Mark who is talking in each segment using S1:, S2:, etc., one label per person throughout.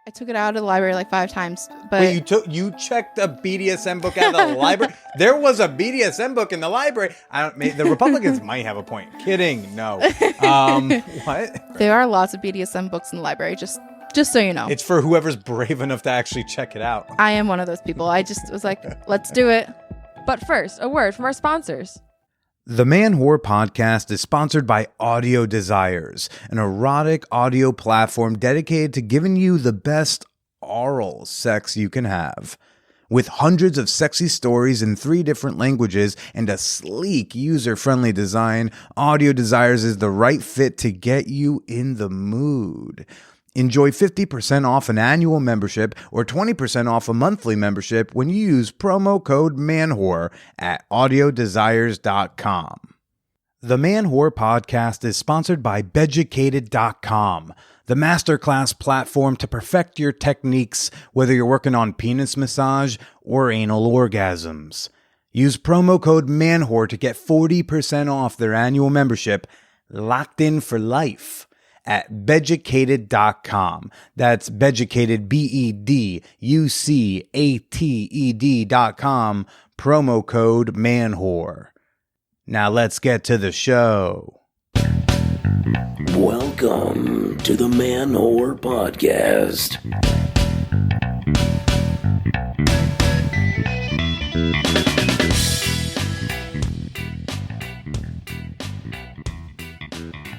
S1: I took it out of the library like 5 times. But
S2: Wait, you checked a BDSM book out of the library? There was a BDSM book in the library. The Republicans might have a point. Kidding. No. What?
S1: There are lots of BDSM books in the library, just so you know.
S2: It's for whoever's brave enough to actually check it out.
S1: I am one of those people. I just was like, let's do it.
S3: But first, a word from our sponsors.
S2: The Man Whore Podcast is sponsored by Audio Desires, an erotic audio platform dedicated to giving you the best oral sex you can have. With hundreds of sexy stories in 3 different languages and a sleek, user-friendly design, Audio Desires is the right fit to get you in the mood. Enjoy 50% off an annual membership or 20% off a monthly membership when you use promo code MANWHORE at audiodesires.com. The Man Whore Podcast is sponsored by Beducated.com, the masterclass platform to perfect your techniques, whether you're working on penis massage or anal orgasms. Use promo code MANWHORE to get 40% off their annual membership, locked in for life, at Beducated.com. That's Beducated, BEDUCATED.com, promo code MANWHORE. Now let's get to the show.
S4: Welcome to the Man Whore Podcast.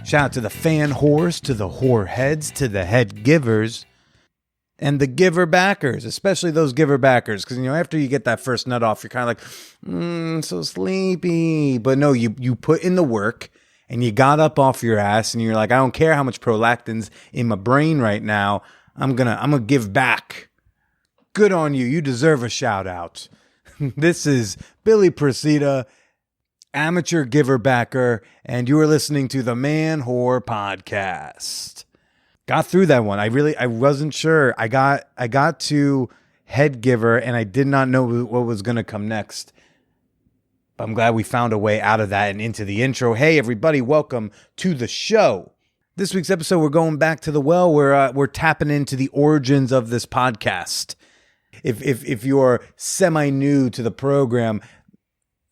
S2: Shout out to the fan whores, to the whore heads, to the head givers, and the giver backers, especially those giver backers. Because, after you get that first nut off, you're kind of like, so sleepy. But no, you put in the work and you got up off your ass and you're like, I don't care how much prolactin's in my brain right now. I'm gonna give back. Good on you. You deserve a shout out. This is Billy Procida, amateur giver backer, and you are listening to the Man Whore Podcast. Got through that one. I wasn't sure. I got to head giver and I did not know what was going to come next. But I'm glad we found a way out of that and into the intro. Hey everybody, welcome to the show. This week's episode, we're going back to the well. We're tapping into the origins of this podcast. If you're semi-new to the program,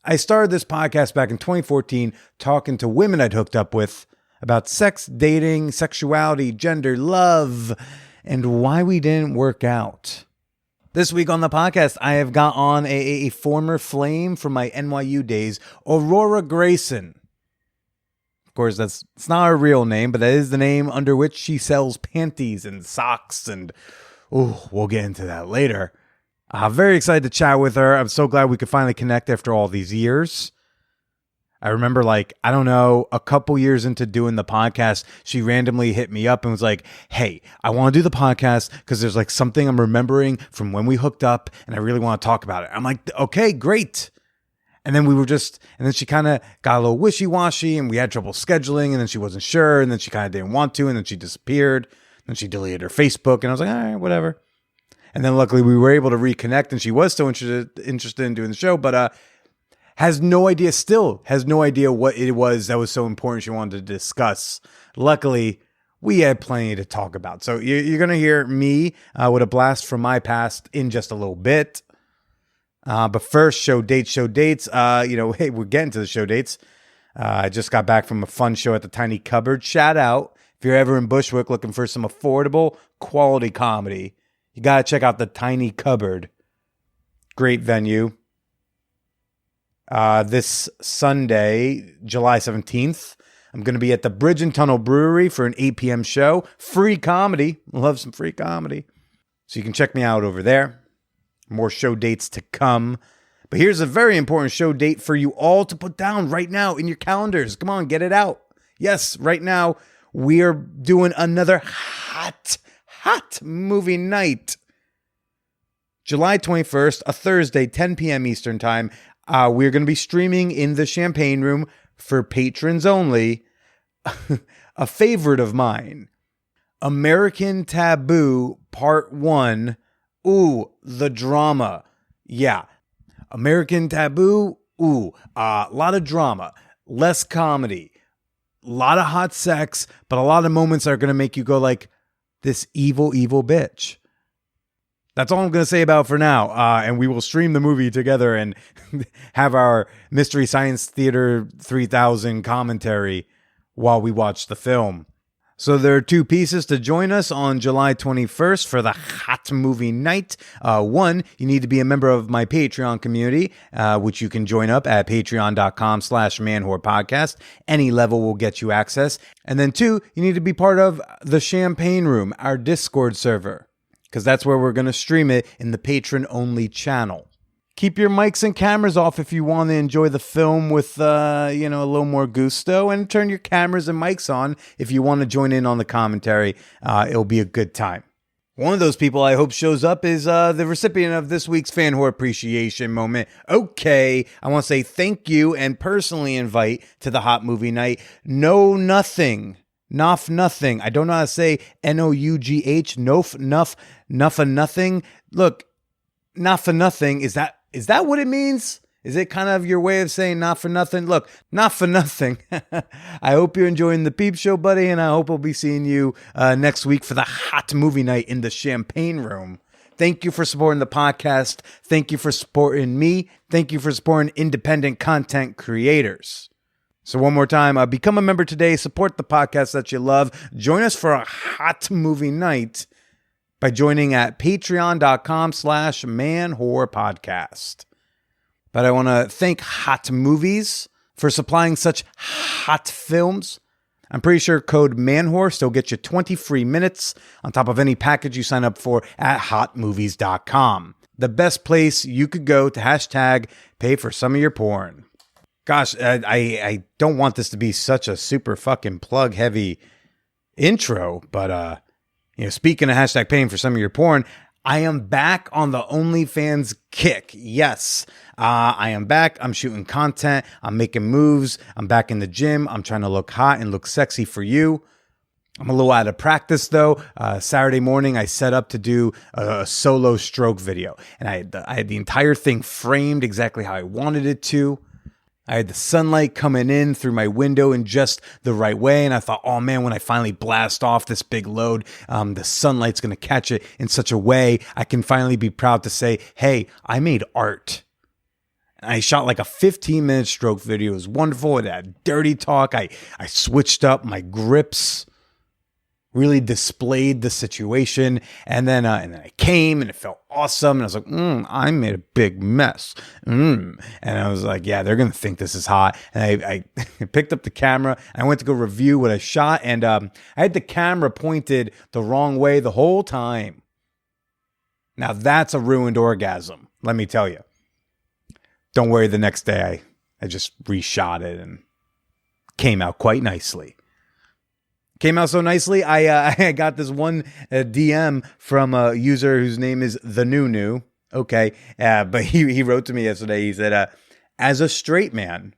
S2: I started this podcast back in 2014 talking to women I'd hooked up with about sex, dating, sexuality, gender, love, and why we didn't work out. This week on the podcast, I have got on a former flame from my NYU days, Aurora Grayson. Of course, it's not her real name, but that is the name under which she sells panties and socks, and we'll get into that later. I'm very excited to chat with her. I'm so glad we could finally connect after all these years. I remember, a couple years into doing the podcast, she randomly hit me up and was like, hey, I want to do the podcast because there's something I'm remembering from when we hooked up and I really want to talk about it. I'm like, okay, great. And then and then she kind of got a little wishy-washy and we had trouble scheduling and then she wasn't sure and then she kind of didn't want to and then she disappeared. Then she deleted her Facebook and I was like, all right, whatever. And then luckily we were able to reconnect and she was still interested in doing the show, but still has no idea what it was that was so important she wanted to discuss. Luckily, we had plenty to talk about. So you're going to hear me with a blast from my past in just a little bit. But first, show dates. Hey, we're getting to the show dates. I just got back from a fun show at the Tiny Cupboard. Shout out. If you're ever in Bushwick looking for some affordable, quality comedy, you got to check out the Tiny Cupboard. Great venue. This Sunday, July 17th, I'm going to be at the Bridge and Tunnel Brewery for an 8 p.m. show. Free comedy. Love some free comedy. So you can check me out over there. More show dates to come. But here's a very important show date for you all to put down right now in your calendars. Come on, get it out. Yes, right now we are doing another hot movie night. July 21st, a Thursday, 10 p.m. Eastern Time. We're going to be streaming in the Champagne Room for patrons only. A favorite of mine, American Taboo Part 1. Ooh, the drama. Yeah. American Taboo. Ooh, a lot of drama, less comedy, a lot of hot sex, but a lot of moments are going to make you go like, this evil, evil bitch. That's all I'm going to say about for now. And we will stream the movie together and have our Mystery Science Theater 3000 commentary while we watch the film. So there are 2 pieces to join us on July 21st for the Hot Movie Night. One, you need to be a member of my Patreon community, which you can join up at patreon.com/manwhorepodcast. Any level will get you access. And then 2, you need to be part of the Champagne Room, our Discord server, because that's where we're going to stream it in the patron-only channel. Keep your mics and cameras off if you want to enjoy the film with, a little more gusto, and turn your cameras and mics on if you want to join in on the commentary. It'll be a good time. One of those people I hope shows up is the recipient of this week's Fan Whore Appreciation Moment. Okay, I want to say thank you and personally invite to the Hot Movie Night Nothing. I don't know how to say Nough. Nothing. Look, not for nothing. Is that what it means? Is it kind of your way of saying not for nothing? Look, not for nothing. I hope you're enjoying the Peep Show, buddy, and I hope I'll be seeing you next week for the Hot Movie Night in the Champagne Room. Thank you for supporting the podcast. Thank you for supporting me. Thank you for supporting independent content creators. So one more time, become a member today. Support the podcast that you love. Join us for a Hot Movie Night by joining at patreon.com/manwhorepodcast. But I want to thank Hot Movies for supplying such hot films. I'm pretty sure code MANWHORE still gets you 20 free minutes on top of any package you sign up for at hotmovies.com. The best place you could go to #pay for some of your porn. Gosh, I don't want this to be such a super fucking plug heavy intro, but speaking of #paying for some of your porn, I am back on the OnlyFans kick. Yes, I am back. I'm shooting content. I'm making moves. I'm back in the gym. I'm trying to look hot and look sexy for you. I'm a little out of practice, though. Saturday morning, I set up to do a solo stroke video. And I had the entire thing framed exactly how I wanted it to. I had the sunlight coming in through my window in just the right way. And I thought, oh man, when I finally blast off this big load, the sunlight's going to catch it in such a way I can finally be proud to say, hey, I made art. And I shot like a 15-minute stroke video. It was wonderful. It had dirty talk. I switched up my grips, really displayed the situation. And then I came and it felt awesome. And I was like, I made a big mess. And I was like, yeah, they're going to think this is hot. And I picked up the camera and I went to go review what I shot. And I had the camera pointed the wrong way the whole time. Now that's a ruined orgasm, let me tell you. Don't worry, the next day I just reshot it and came out quite nicely. Came out so nicely, I got this one DM from a user whose name is The New. Okay, but he wrote to me yesterday. He said, as a straight man,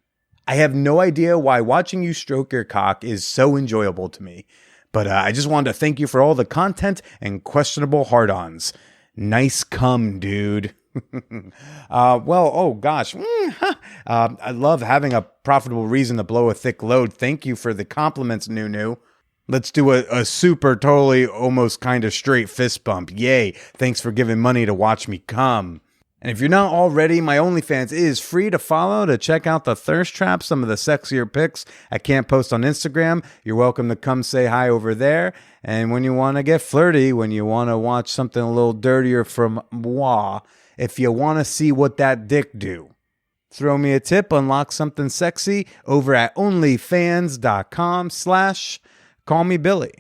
S2: I have no idea why watching you stroke your cock is so enjoyable to me. But I just wanted to thank you for all the content and questionable hard-ons. Nice cum, dude. Oh gosh. I love having a profitable reason to blow a thick load. Thank you for the compliments, New. Let's do a super, totally, almost kind of straight fist bump. Yay. Thanks for giving money to watch me come. And if you're not already, my OnlyFans is free to follow to check out the thirst trap, some of the sexier pics I can't post on Instagram. You're welcome to come say hi over there. And when you want to get flirty, when you want to watch something a little dirtier from moi, if you want to see what that dick do, throw me a tip, unlock something sexy over at onlyfans.com/callmebilly.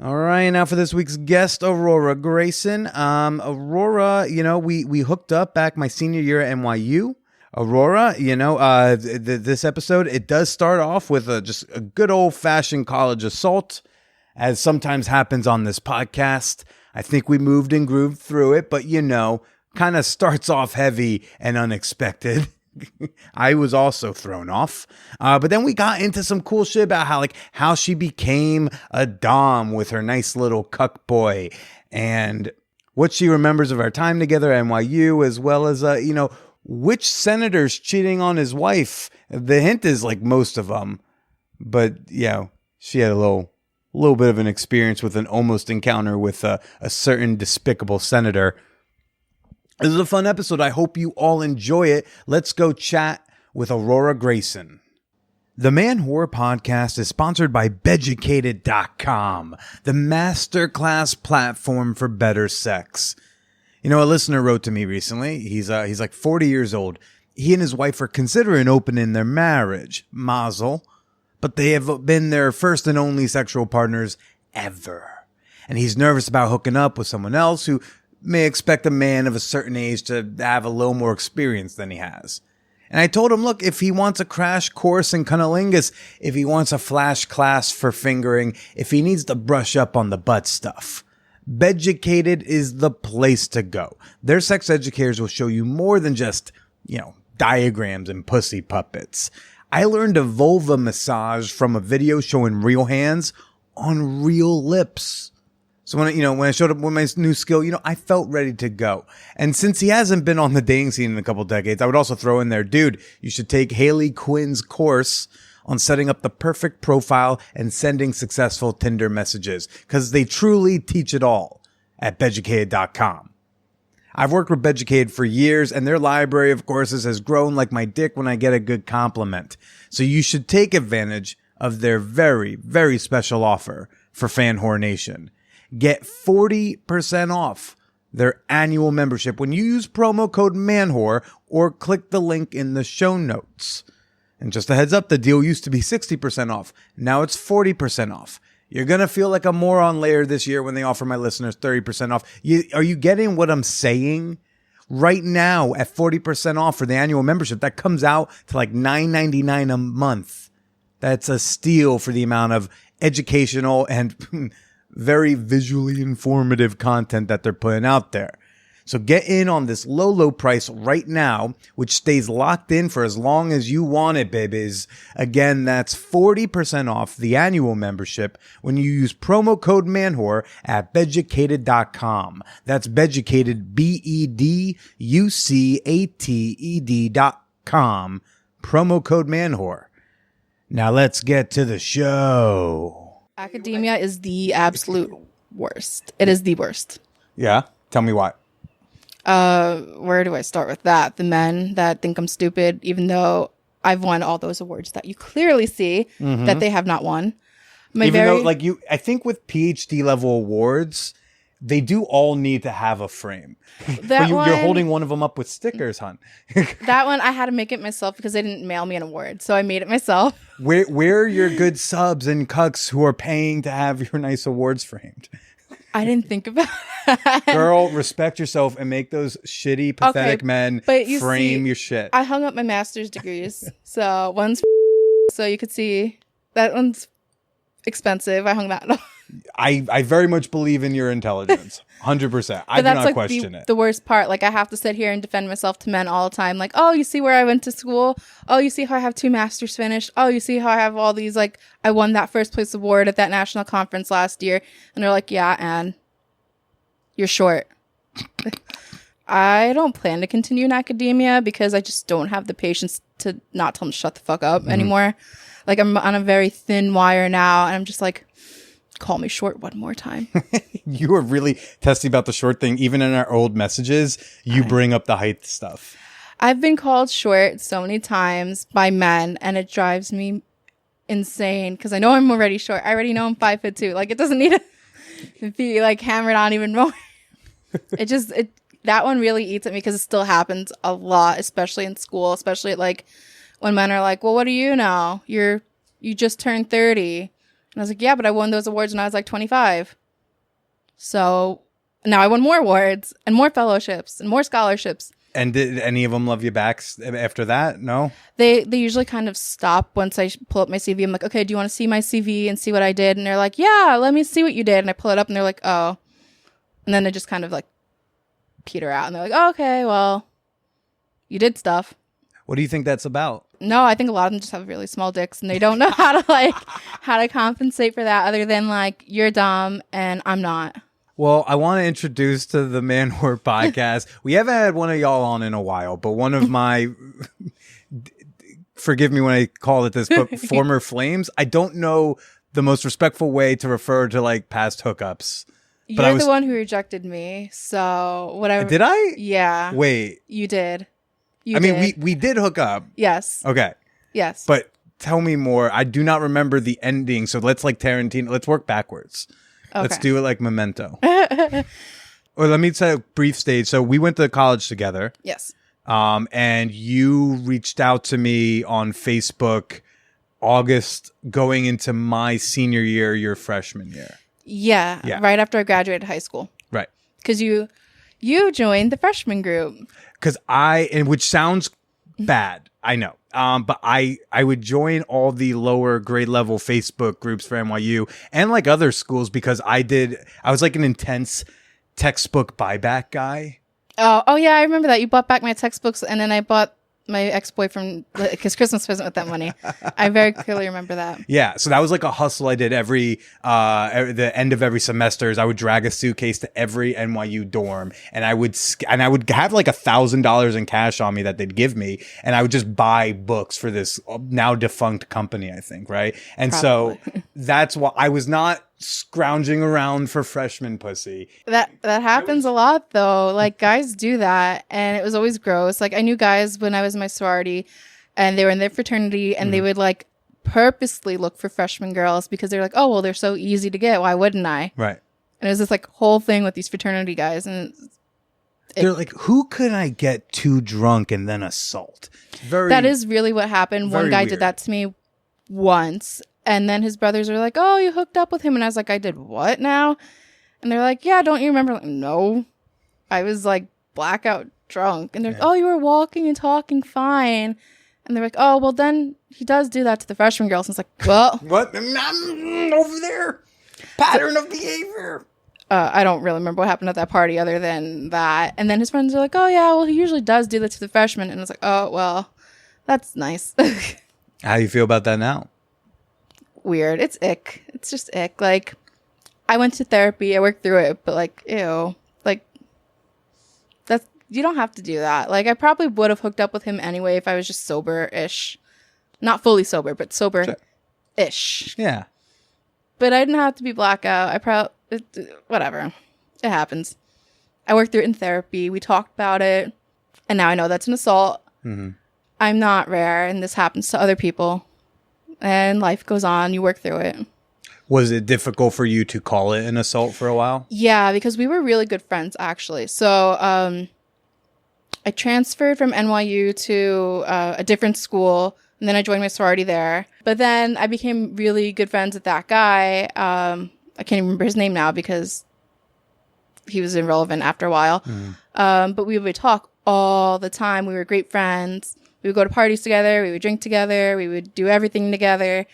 S2: All right, now for this week's guest, Aurora Grayson. Aurora, we hooked up back my senior year at NYU. Aurora, this episode, it does start off with just a good old-fashioned college assault, as sometimes happens on this podcast. I think we moved and grooved through it, but kind of starts off heavy and unexpected. I was also thrown off. But then we got into some cool shit about how she became a dom with her nice little cuck boy and what she remembers of our time together at NYU, as well as, which senator's cheating on his wife. The hint is like most of them. But, she had a little bit of an experience with an almost encounter with a certain despicable senator. This is a fun episode. I hope you all enjoy it. Let's go chat with Aurora Grayson. The Man Whore Podcast is sponsored by Beducated.com, the masterclass platform for better sex. You know, a listener wrote to me recently. He's like 40 years old. He and his wife are considering opening their marriage, mazel, but they have been their first and only sexual partners ever. And he's nervous about hooking up with someone else who may expect a man of a certain age to have a little more experience than he has. And I told him, look, if he wants a crash course in cunnilingus, if he wants a flash class for fingering, if he needs to brush up on the butt stuff, Beducated is the place to go. Their sex educators will show you more than just, diagrams and pussy puppets. I learned a vulva massage from a video showing real hands on real lips. So when I showed up with my new skill, I felt ready to go. And since he hasn't been on the dating scene in a couple decades, I would also throw in there, dude, you should take Haley Quinn's course on setting up the perfect profile and sending successful Tinder messages, because they truly teach it all at Beducated.com. I've worked with Beducated for years, and their library of courses has grown like my dick when I get a good compliment. So you should take advantage of their very, very special offer for Fan Whore Nation. Get 40% off their annual membership when you use promo code MANWHORE or click the link in the show notes. And just a heads up, the deal used to be 60% off. Now it's 40% off. You're going to feel like a moron later this year when they offer my listeners 30% off. Are you getting what I'm saying? Right now at 40% off for the annual membership, that comes out to like $9.99 a month. That's a steal for the amount of educational and very visually informative content that they're putting out there. So get in on this low, low price right now, which stays locked in for as long as you want it, babies. Again, that's 40% off the annual membership when you use promo code MANWHORE at Beducated.com. That's Beducated, BEDUCATED.com. Promo code MANWHORE. Now let's get to the show.
S1: Academia is the absolute worst. It is the worst.
S2: Yeah? Tell me why.
S1: Where do I start with that? The men that think I'm stupid, even though I've won all those awards that you clearly see that they have not won.
S2: I think with PhD level awards, they do all need to have a frame. But you're holding one of them up with stickers, hon.
S1: That one, I had to make it myself because they didn't mail me an award. So I made it myself.
S2: Where are your good subs and cucks who are paying to have your nice awards framed?
S1: I didn't think about that.
S2: Girl, respect yourself and make those shitty, pathetic men frame your shit.
S1: I hung up my master's degrees. So one's so you could see that one's expensive. I hung that up.
S2: I very much believe in your intelligence. 100%. I do not question it.
S1: The worst part, like I have to sit here and defend myself to men all the time. Like, oh, you see where I went to school? Oh, you see how I have 2 masters finished? Oh, you see how I have all these, like, I won that first place award at that national conference last year. And they're like, yeah, and you're short. I don't plan to continue in academia because I just don't have the patience to not tell them to shut the fuck up anymore. Like, I'm on a very thin wire now, and I'm just like, call me short one more time.
S2: You were really testy about the short thing. Even in our old messages, you bring up the height stuff.
S1: I've been called short so many times by men, and it drives me insane because I know I'm already short. I already know I'm 5'2". Like, it doesn't need to be like hammered on even more. That one really eats at me because it still happens a lot, especially in school, especially like when men are like, well, what do you know? You just turned 30. And I was like, yeah, but I won those awards when I was like 25. So now I won more awards and more fellowships and more scholarships.
S2: And did any of them love you back after that? No?
S1: They usually kind of stop once I pull up my CV. I'm like, okay, do you want to see my CV and see what I did? And they're like, yeah, let me see what you did. And I pull it up and they're like, oh. And then they just kind of like peter out. And they're like, oh, okay, well, you did stuff.
S2: What do you think that's about?
S1: No, I think a lot of them just have really small dicks and they don't know how to compensate for that other than like, you're dumb and I'm not.
S2: Well, I want to introduce to the Man Whore Podcast. We haven't had one of y'all on in a while, but one of my, forgive me when I call it this, but former flames. I don't know the most respectful way to refer to like past hookups.
S1: You're the one who rejected me. So whatever.
S2: Did I?
S1: Yeah.
S2: Wait.
S1: You did.
S2: I mean, we did hook up.
S1: Yes.
S2: Okay.
S1: Yes.
S2: But tell me more. I do not remember the ending. So let's like Tarantino. Let's work backwards.
S1: Okay.
S2: Let's do it like Memento. Or let me set a brief stage. So we went to college together.
S1: Yes.
S2: And you reached out to me on Facebook August going into my senior year, your freshman year.
S1: Yeah. Right after I graduated high school.
S2: Right.
S1: Because you joined the freshman group.
S2: Because which sounds bad, I know. But I would join all the lower grade level Facebook groups for NYU and like other schools because I was like an intense textbook buyback guy.
S1: Oh yeah, I remember that. You bought back my textbooks, and then I bought my ex-boyfriend his Christmas present with that money. I very clearly remember that.
S2: Yeah, so that was like a hustle I did every the end of every semester. I would drag a suitcase to every NYU dorm, and I would have like $1,000 in cash on me that they'd give me, and I would just buy books for this now defunct company, I think, right? And
S1: Probably.
S2: So that's why I was not scrounging around for freshman pussy.
S1: That happens a lot though. Like guys do that, and it was always gross. Like I knew guys when I was in my sorority, and they were in their fraternity, and they would like purposely look for freshman girls because they're like, oh well, they're so easy to get. Why wouldn't I?
S2: Right.
S1: And it was this like whole thing with these fraternity guys, and
S2: they're like, who could I get too drunk and then assault?
S1: That is really what happened. One guy did that to me once. And then his brothers were like, oh, you hooked up with him. And I was like, I did what now? And they're like, yeah, don't you remember? Like, no. I was like blackout drunk. And they're like, oh, you were walking and talking fine. And they're like, oh, well, then he does do that to the freshman girls. And it's like, well.
S2: What? Over there. Pattern of behavior.
S1: I don't really remember what happened at that party other than that. And then his friends are like, oh, yeah, well, he usually does do that to the freshmen. And it's like, oh, well, that's nice.
S2: How do you feel about that now?
S1: Weird. It's ick. It's just ick. Like, I went to therapy. I worked through it, but like, ew. Like, you don't have to do that. Like, I probably would have hooked up with him anyway if I was just sober-ish. Not fully sober, but sober-ish.
S2: Yeah.
S1: But I didn't have to be blackout. Whatever. It happens. I worked through it in therapy. We talked about it. And now I know that's an assault. Mm-hmm. I'm not rare, and this happens to other people. And life goes on. You work through it.
S2: Was it difficult for you to call it an assault for a while?
S1: Yeah, because we were really good friends, actually. So I transferred from NYU to a different school, and then I joined my sorority there. But then I became really good friends with that guy. I can't even remember his name now because he was irrelevant after a while. But we would talk all the time. We were great friends. We would go to parties together. We would drink together. We would do everything together.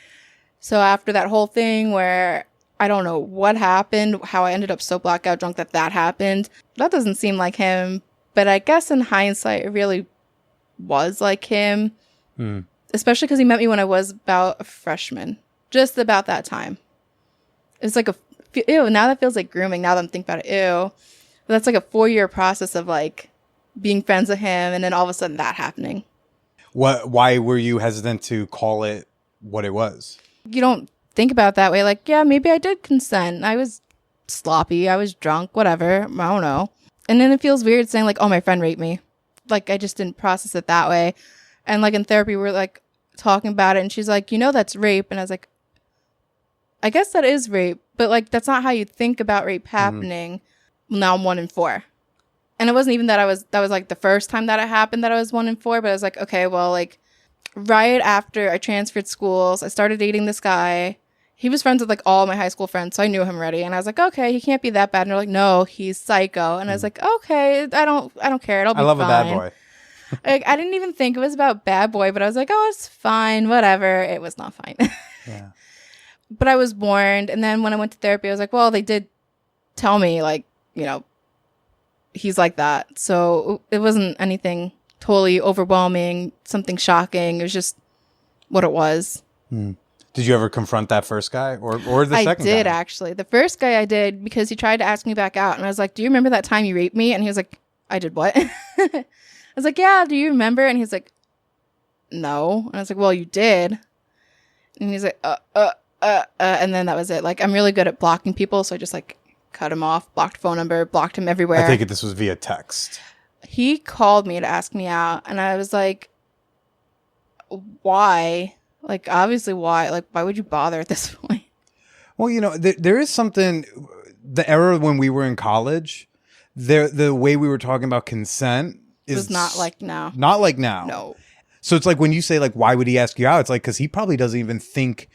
S1: So after that whole thing where I don't know what happened, how I ended up so blackout drunk that happened, that doesn't seem like him. But I guess in hindsight, it really was like him. Especially because he met me when I was about a freshman. Just about that time. It's like ew, now that feels like grooming now that I'm thinking about it. Ew. But that's like a 4-year process of like being friends with him and then all of a sudden that happening.
S2: Why were you hesitant to call it what it was?
S1: You don't think about it that way. Like, yeah, maybe I did consent. I was sloppy. I was drunk. Whatever. I don't know. And then it feels weird saying like, oh, my friend raped me. Like, I just didn't process it that way. And like in therapy, we're like talking about it. And she's like, that's rape. And I was like, I guess that is rape. But like, that's not how you think about rape happening. Well, now I'm 1 in 4. And it wasn't even that that was like the first time that it happened that I was 1 in 4, but I was like, okay, well, like right after I transferred schools, I started dating this guy. He was friends with like all my high school friends, so I knew him already. And I was like, okay, he can't be that bad. And they're like, no, he's psycho. And I was like, okay, I don't care. It'll be fine.
S2: I love a bad boy.
S1: Like, I didn't even think it was about bad boy, but I was like, oh, it's fine, whatever. It was not fine.
S2: Yeah.
S1: But I was warned. And then when I went to therapy, I was like, well, they did tell me like, he's like that. So it wasn't anything totally overwhelming, something shocking. It was just what it was.
S2: Did you ever confront that first guy or the second guy?
S1: I did, actually. The first guy I did because he tried to ask me back out. And I was like, do you remember that time you raped me? And he was like, I did what? I was like, yeah, do you remember? And he's like, no. And I was like, well, you did. And he's like, and then that was it. Like, I'm really good at blocking people. So I just like cut him off, blocked phone number, blocked him everywhere.
S2: I take it this was via text.
S1: He called me to ask me out, and I was like, why? Like, obviously, why? Like, why would you bother at this point?
S2: Well, you know, there is something, the era when we were in college, the way we were talking about consent
S1: It was not like now.
S2: Not like now.
S1: No.
S2: So it's like when you say, like, why would he ask you out? It's like, because he probably doesn't even think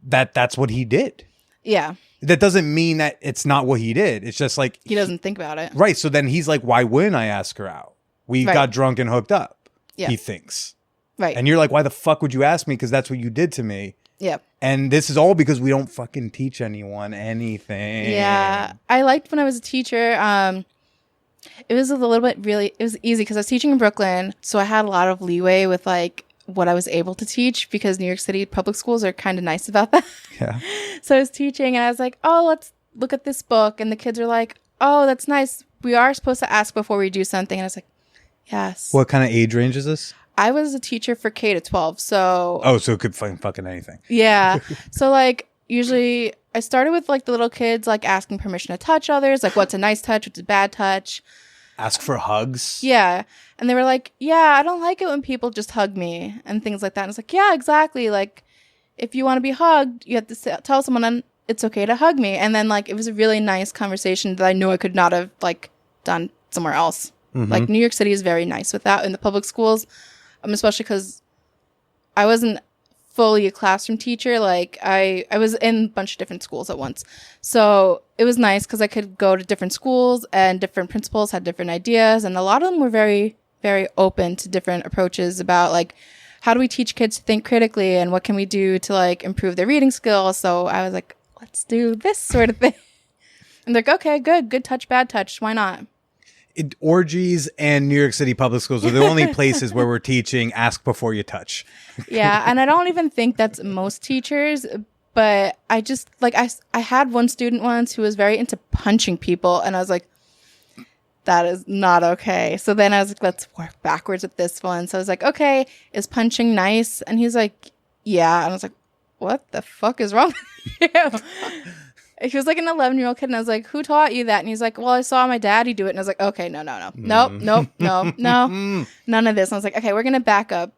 S2: that that's what he did.
S1: Yeah.
S2: That doesn't mean that it's not what he did. It's just like...
S1: He doesn't think about it.
S2: Right. So then he's like, why wouldn't I ask her out? We got drunk and hooked up.
S1: Yeah.
S2: He thinks.
S1: Right.
S2: And you're like, why the fuck would you ask me? Because that's what you did to me.
S1: Yep.
S2: And this is all because we don't fucking teach anyone anything.
S1: Yeah. I liked when I was a teacher. It was a little bit it was easy because I was teaching in Brooklyn. So I had a lot of leeway with like what I was able to teach because New York City public schools are kind of nice about that.
S2: Yeah.
S1: So I was teaching and I was like, oh, let's look at this book. And the kids are like, oh, that's nice. We are supposed to ask before we do something. And I was like, yes.
S2: What kind of age range is this?
S1: I was a teacher for K to 12. So.
S2: Oh, so it could fucking anything.
S1: Yeah. So like usually I started with like the little kids, like asking permission to touch others. Like what's a nice touch? What's a bad touch?
S2: Ask for hugs.
S1: Yeah. And they were like, yeah, I don't like it when people just hug me and things like that. And I was like, yeah, exactly. Like if you want to be hugged, you have to tell someone and it's okay to hug me. And then like, it was a really nice conversation that I know I could not have like done somewhere else.
S2: Mm-hmm.
S1: Like New York City is very nice with that in the public schools, especially because I wasn't fully a classroom teacher. Like I was in a bunch of different schools at once. So it was nice because I could go to different schools and different principals had different ideas. And a lot of them were very, very open to different approaches about like, how do we teach kids to think critically and what can we do to like improve their reading skills? So I was like, let's do this sort of thing. And they're like, okay, good touch, bad touch. Why not?
S2: Orgies and New York City public schools are the only places where we're teaching ask before you touch.
S1: Yeah. And I don't even think that's most teachers, but I just like, I had one student once who was very into punching people. And I was like, that is not okay. So then I was like, let's work backwards with this one. So I was like, okay, is punching nice? And he's like, yeah. And I was like, what the fuck is wrong with you? He was like an 11-year-old kid. And I was like, who taught you that? And he's like, well, I saw my daddy do it. And I was like, okay, no. Nope. None of this. And I was like, okay, we're going to back up.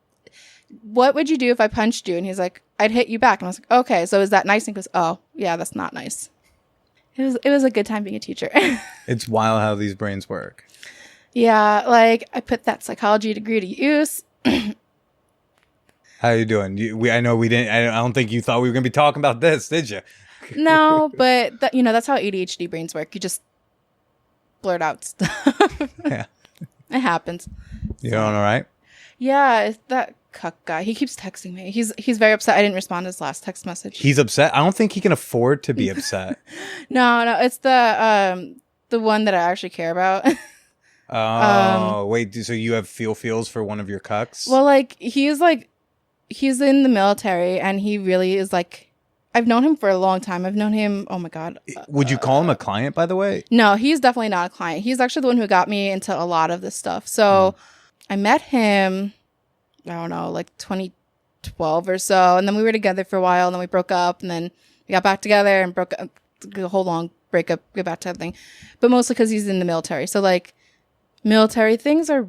S1: What would you do if I punched you? And he's like, I'd hit you back. And I was like, okay, so is that nice? And he goes, oh, yeah, that's not nice. It was a good time being a teacher.
S2: It's wild how these brains work.
S1: Yeah, like I put that psychology degree to use.
S2: How you doing? I know we didn't. I don't think you thought we were going to be talking about this, did you?
S1: No, but that's how ADHD brains work. You just blurt out stuff.
S2: Yeah,
S1: it happens.
S2: You doing all right?
S1: Yeah, it's that Cuck guy. He keeps texting me. He's very upset. I didn't respond to his last text message.
S2: He's upset. I don't think he can afford to be upset.
S1: No, it's the one that I actually care about.
S2: Oh, wait. So you have feels for one of your cucks?
S1: Well, he's in the military, and he really is like. I've known him for a long time. I've known him. Oh my God.
S2: Would you call him a client, by the way?
S1: No, he's definitely not a client. He's actually the one who got me into a lot of this stuff. So I met him, I don't know, like 2012 or so. And then we were together for a while and then we broke up and then we got back together and broke up, a whole long breakup, get back to everything. But mostly because he's in the military. So like military things are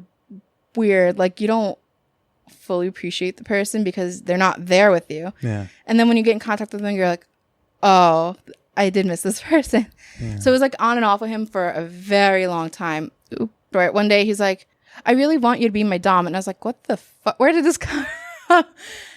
S1: weird. Like you don't fully appreciate the person because they're not there with you.
S2: Yeah.
S1: And then when you get in contact with them, you're like, oh, I did miss this person. Yeah. So it was like on and off with him for a very long time. Right. One day he's like, I really want you to be my dom. And I was like, what the fuck? Where did this come from?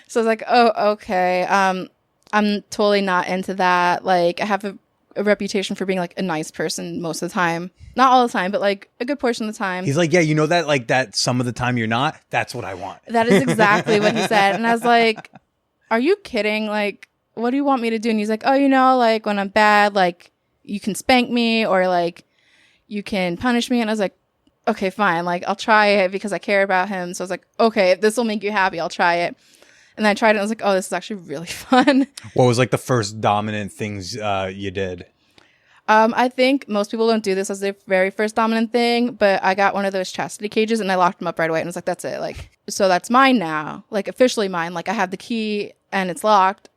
S1: So I was like, oh, okay. I'm totally not into that. Like I have a reputation for being like a nice person most of the time. Not all the time, but like a good portion of the time.
S2: He's like, yeah, you know that like that some of the time you're not? That's what I want.
S1: That is exactly what he said. And I was like, are you kidding? Like, what do you want me to do? And he's like, oh, like when I'm bad, like you can spank me or like you can punish me. And I was like, okay, fine. Like I'll try it because I care about him. So I was like, okay, if this will make you happy, I'll try it. And then I tried it and I was like, oh, this is actually really fun.
S2: What was like the first dominant things you did?
S1: I think most people don't do this as their very first dominant thing, but I got one of those chastity cages and I locked him up right away and was like, that's it. Like, so that's mine now, like officially mine. Like I have the key and it's locked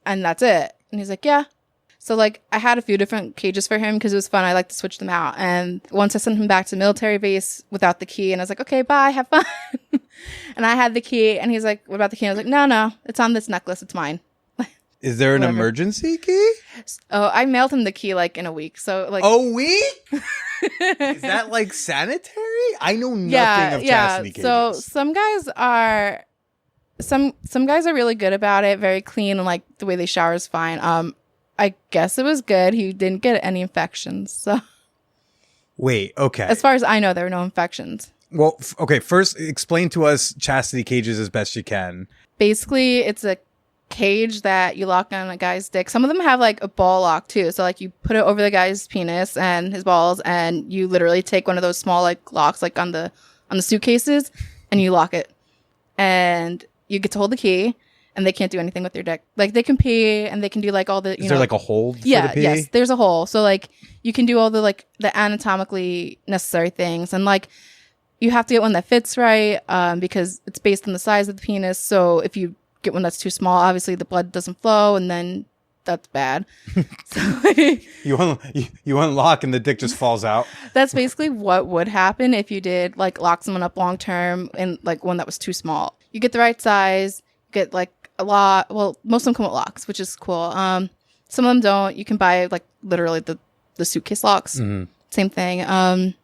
S1: and that's it. And he's like, yeah. So like I had a few different cages for him because it was fun. I like to switch them out. And once I sent him back to military base without the key, and I was like, okay, bye, have fun. And I had the key, and he's like, what about the key? I was like, no, it's on this necklace. It's mine.
S2: Is there an
S1: Whatever.
S2: emergency key?
S1: Oh, I mailed him the key like in a week. So like
S2: A week? Is that like sanitary? I know nothing of chastity cages.
S1: So some guys are really good about it, very clean, and like the way they shower is fine. I guess it was good. He didn't get any infections. So
S2: Wait, okay.
S1: as far as I know, there were no infections.
S2: Well, okay, first explain to us chastity cages as best you can.
S1: Basically, it's a cage that you lock on a guy's dick. Some of them have like a ball lock too. So like you put it over the guy's penis and his balls, and you literally take one of those small like locks like on the suitcases, and you lock it. And you get to hold the key, and they can't do anything with their dick. Like they can pee, and they can do like all the
S2: Is there like a hold for
S1: yeah,
S2: the pee?
S1: yes, there's a hole. So like you can do all the like the anatomically necessary things, and like you have to get one that fits right because it's based on the size of the penis. So if you get one that's too small, obviously the blood doesn't flow, and then that's bad. So
S2: You unlock and the dick just falls out.
S1: that's basically what would happen if you did like lock someone up long term in like one that was too small. You get the right size, get like a lot. Well, most of them come with locks, which is cool. Some of them don't. You can buy like literally the suitcase locks.
S2: Mm-hmm.
S1: Same thing. And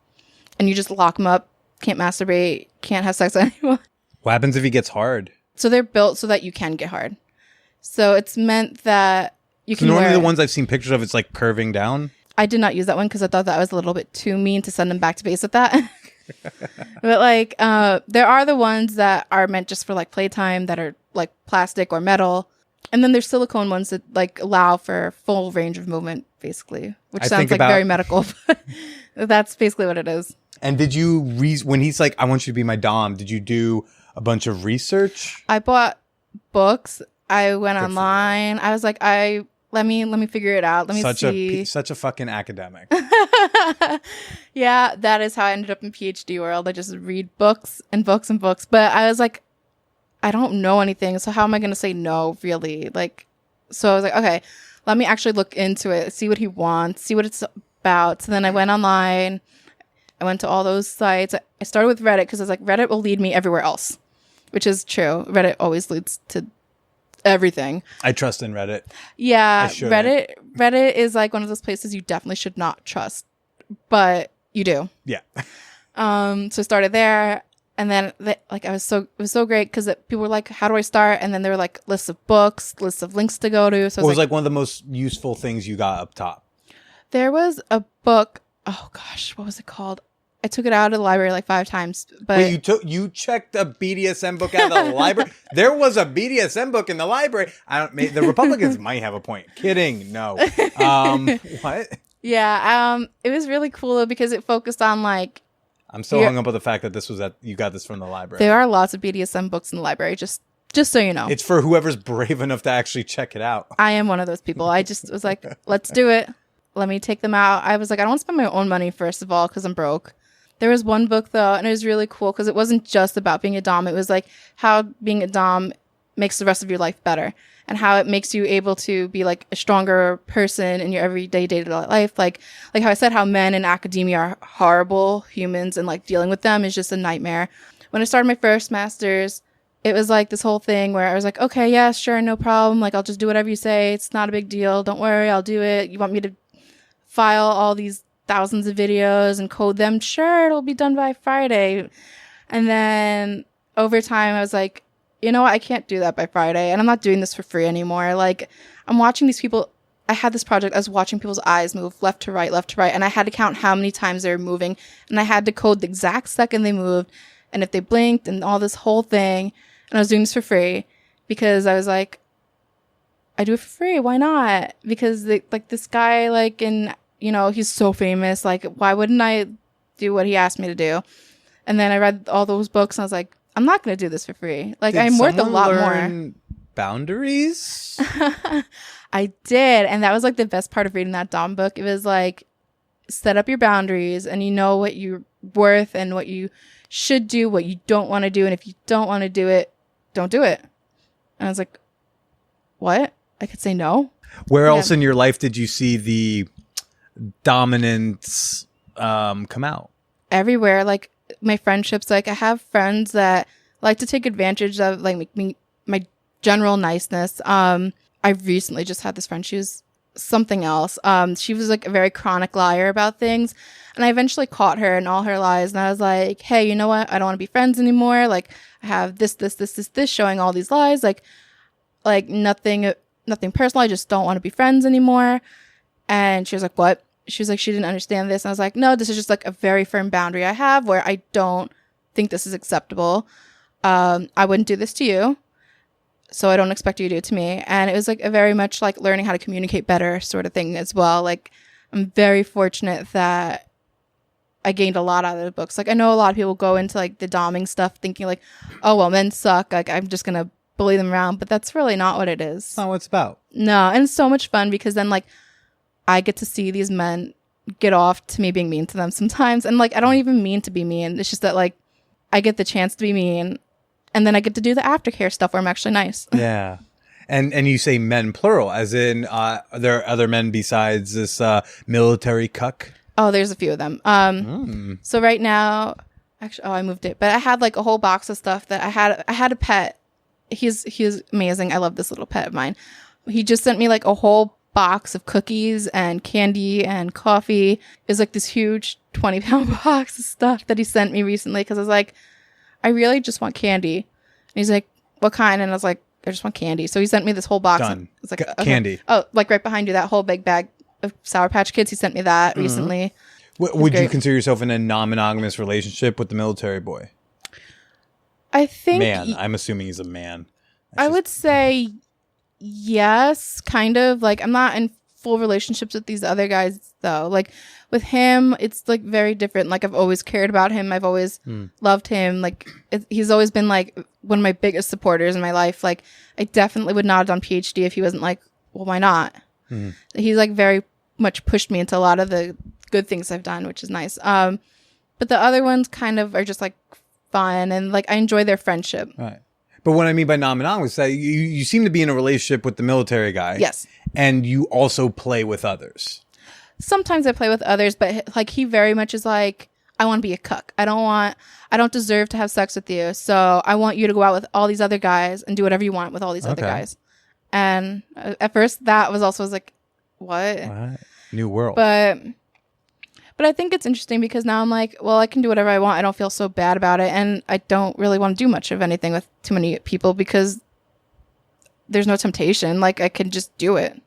S1: you just lock them up. Can't masturbate. Can't have sex with anyone.
S2: What happens if he gets hard?
S1: So they're built so that you can get hard. So it's meant that you can
S2: Normally
S1: wear
S2: the
S1: it.
S2: ones I've seen pictures of, it's like curving down.
S1: I did not use that one because I thought that was a little bit too mean to send them back to base with that. But like there are the ones that are meant just for like playtime that are like plastic or metal. And then there's silicone ones that like allow for full range of movement, basically, which
S2: I
S1: sounds
S2: think
S1: like
S2: about-
S1: very medical. But that's basically what it is.
S2: And did you, when he's like, I want you to be my dom, did you do a bunch of research?
S1: I bought books. I went online. I was like, let me figure it out. Let me see.
S2: Such a fucking academic.
S1: Yeah, that is how I ended up in PhD world. I just read books and books and books. But I was like, I don't know anything. So how am I going to say no, really? Like, so I was like, okay, let me actually look into it, see what he wants, see what it's about. So then I went online. I went to all those sites. I started with Reddit because I was like, Reddit will lead me everywhere else, which is true. Reddit always leads to everything.
S2: I trust in Reddit.
S1: Yeah,
S2: I shouldn't.
S1: Reddit is like one of those places you definitely should not trust, but you do.
S2: Yeah.
S1: So I started there, and then it was so great because people were like, "How do I start?" And then there were like lists of books, lists of links to go to. So
S2: What was like one of the most useful things you got up top?
S1: there was a book. Oh gosh, what was it called? I took it out of the library like 5 times, but
S2: Wait, you checked a BDSM book out of the library? There was a BDSM book in the library. The Republicans might have a point. Kidding. No. What?
S1: yeah, it was really cool though, because it focused on like
S2: I'm still
S1: Yeah.
S2: hung up on the fact that you got this from the library.
S1: there are lots of BDSM books in the library. Just so you know.
S2: It's for whoever's brave enough to actually check it out.
S1: I am one of those people. I just was like, let's do it. Let me take them out. I was like, I don't want to spend my own money, first of all, because I'm broke. There was one book, though, and it was really cool because it wasn't just about being a dom. It was like how being a dom makes the rest of your life better and how it makes you able to be like a stronger person in your everyday day-to-day life. Like how I said, how men in academia are horrible humans and like dealing with them is just a nightmare. When I started my first master's, it was like this whole thing where I was like, okay, yeah, sure, no problem. Like, I'll just do whatever you say. It's not a big deal. Don't worry, I'll do it. You want me to file all these thousands of videos and code them? Sure, it'll be done by Friday. And then over time, I was like, you know what? I can't do that by Friday. And I'm not doing this for free anymore. Like, I'm watching these people. I had this project. I was watching people's eyes move left to right. And I had to count how many times they were moving. And I had to code the exact second they moved. And if they blinked and all this whole thing. And I was doing this for free because I was like, I do it for free. Why not? Because this guy, like, he's so famous. Like, why wouldn't I do what he asked me to do? And then I read all those books and I was like, I'm not going to do this for free. Like,
S2: Did
S1: I'm worth a
S2: someone
S1: lot
S2: learn
S1: more.
S2: Boundaries?
S1: I did. And that was like the best part of reading that Dom book. It was like, set up your boundaries and you know what you're worth and what you should do, what you don't want to do. And if you don't want to do it, don't do it. And I was like, what? I could say no?
S2: Where else
S1: Yeah.
S2: in your life did you see the dominance come out?
S1: Everywhere. Like my friendships, like I have friends that like to take advantage of like my general niceness. I recently just had this friend. She was something else. She was like a very chronic liar about things. And I eventually caught her in all her lies. And I was like, hey, you know what? I don't want to be friends anymore. Like I have this, showing all these lies. Like nothing personal. I just don't want to be friends anymore. And she was like, what? She was like, she didn't understand this. And I was like, no, this is just like a very firm boundary I have where I don't think this is acceptable. I wouldn't do this to you. So I don't expect you to do it to me. And it was like a very much like learning how to communicate better sort of thing as well. Like I'm very fortunate that I gained a lot out of the books. Like I know a lot of people go into like the doming stuff thinking like, oh, well, men suck. Like I'm just going to bully them around. But that's really not what it is.
S2: That's not what it's about.
S1: No. And it's so much fun because then like I get to see these men get off to me being mean to them sometimes. And like I don't even mean to be mean. It's just that like I get the chance to be mean. And then I get to do the aftercare stuff where I'm actually nice.
S2: Yeah. And you say men plural, as in are there other men besides this military cuck?
S1: Oh, there's a few of them. So right now, actually, I moved it, but I had like a whole box of stuff that I had a pet. He's amazing. I love this little pet of mine. He just sent me like a whole box of cookies and candy and coffee. It was like this huge 20-pound box of stuff that he sent me recently because I was like, I really just want candy. And he's like, what kind? And I was like, I just want candy. So he sent me this whole box.
S2: Done.
S1: It's like, okay.
S2: Candy.
S1: Oh, like right behind you, that whole big bag of Sour Patch Kids. He sent me that recently.
S2: Would you
S1: great.
S2: consider yourself in a non-monogamous relationship with the military boy?
S1: I think
S2: Man. I'm assuming he's a man.
S1: I would say yes, kind of. Like I'm not in full relationships with these other guys though. Like with him, it's like very different. Like I've always cared about him. I've always loved him. Like he's always been like one of my biggest supporters in my life. Like I definitely would not have done PhD if he wasn't like, well, why not? He's like very much pushed me into a lot of the good things I've done, which is nice. But the other ones kind of are just like fun and like I enjoy their friendship.
S2: Right. But what I mean by non-monogamous is that you seem to be in a relationship with the military guy.
S1: Yes.
S2: And you also play with others.
S1: Sometimes I play with others, but like he very much is like, I want to be a cuck. I don't deserve to have sex with you. So I want you to go out with all these other guys and do whatever you want with all these other guys. And at first that was also like, what?
S2: New world.
S1: But I think it's interesting because now I'm like, well, I can do whatever I want. I don't feel so bad about it. And I don't really want to do much of anything with too many people because there's no temptation. Like I can just do it.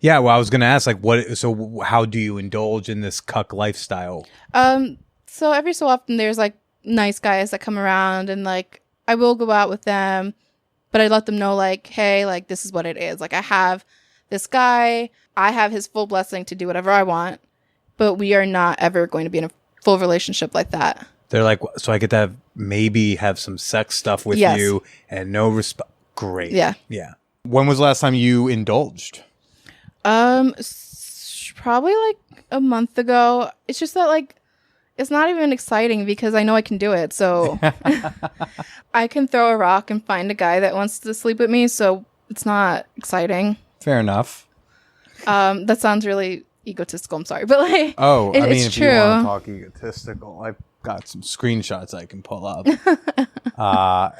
S2: Yeah, well, I was going to ask, like, so how do you indulge in this cuck lifestyle?
S1: So every so often there's like nice guys that come around and like I will go out with them, but I let them know like, hey, like this is what it is. Like I have this guy, I have his full blessing to do whatever I want, but we are not ever going to be in a full relationship like that.
S2: They're like, so I get to maybe have some sex stuff with you and no respect. Great.
S1: Yeah.
S2: Yeah. When was the last time you indulged?
S1: Probably like a month ago. It's just that like it's not even exciting because I know I can do it. So I can throw a rock and find a guy that wants to sleep with me. So it's not exciting.
S2: Fair enough.
S1: That sounds really egotistical. I'm sorry, but like,
S2: I mean,
S1: it's
S2: if
S1: true.
S2: you want to talk egotistical, I've got some screenshots I can pull up. Because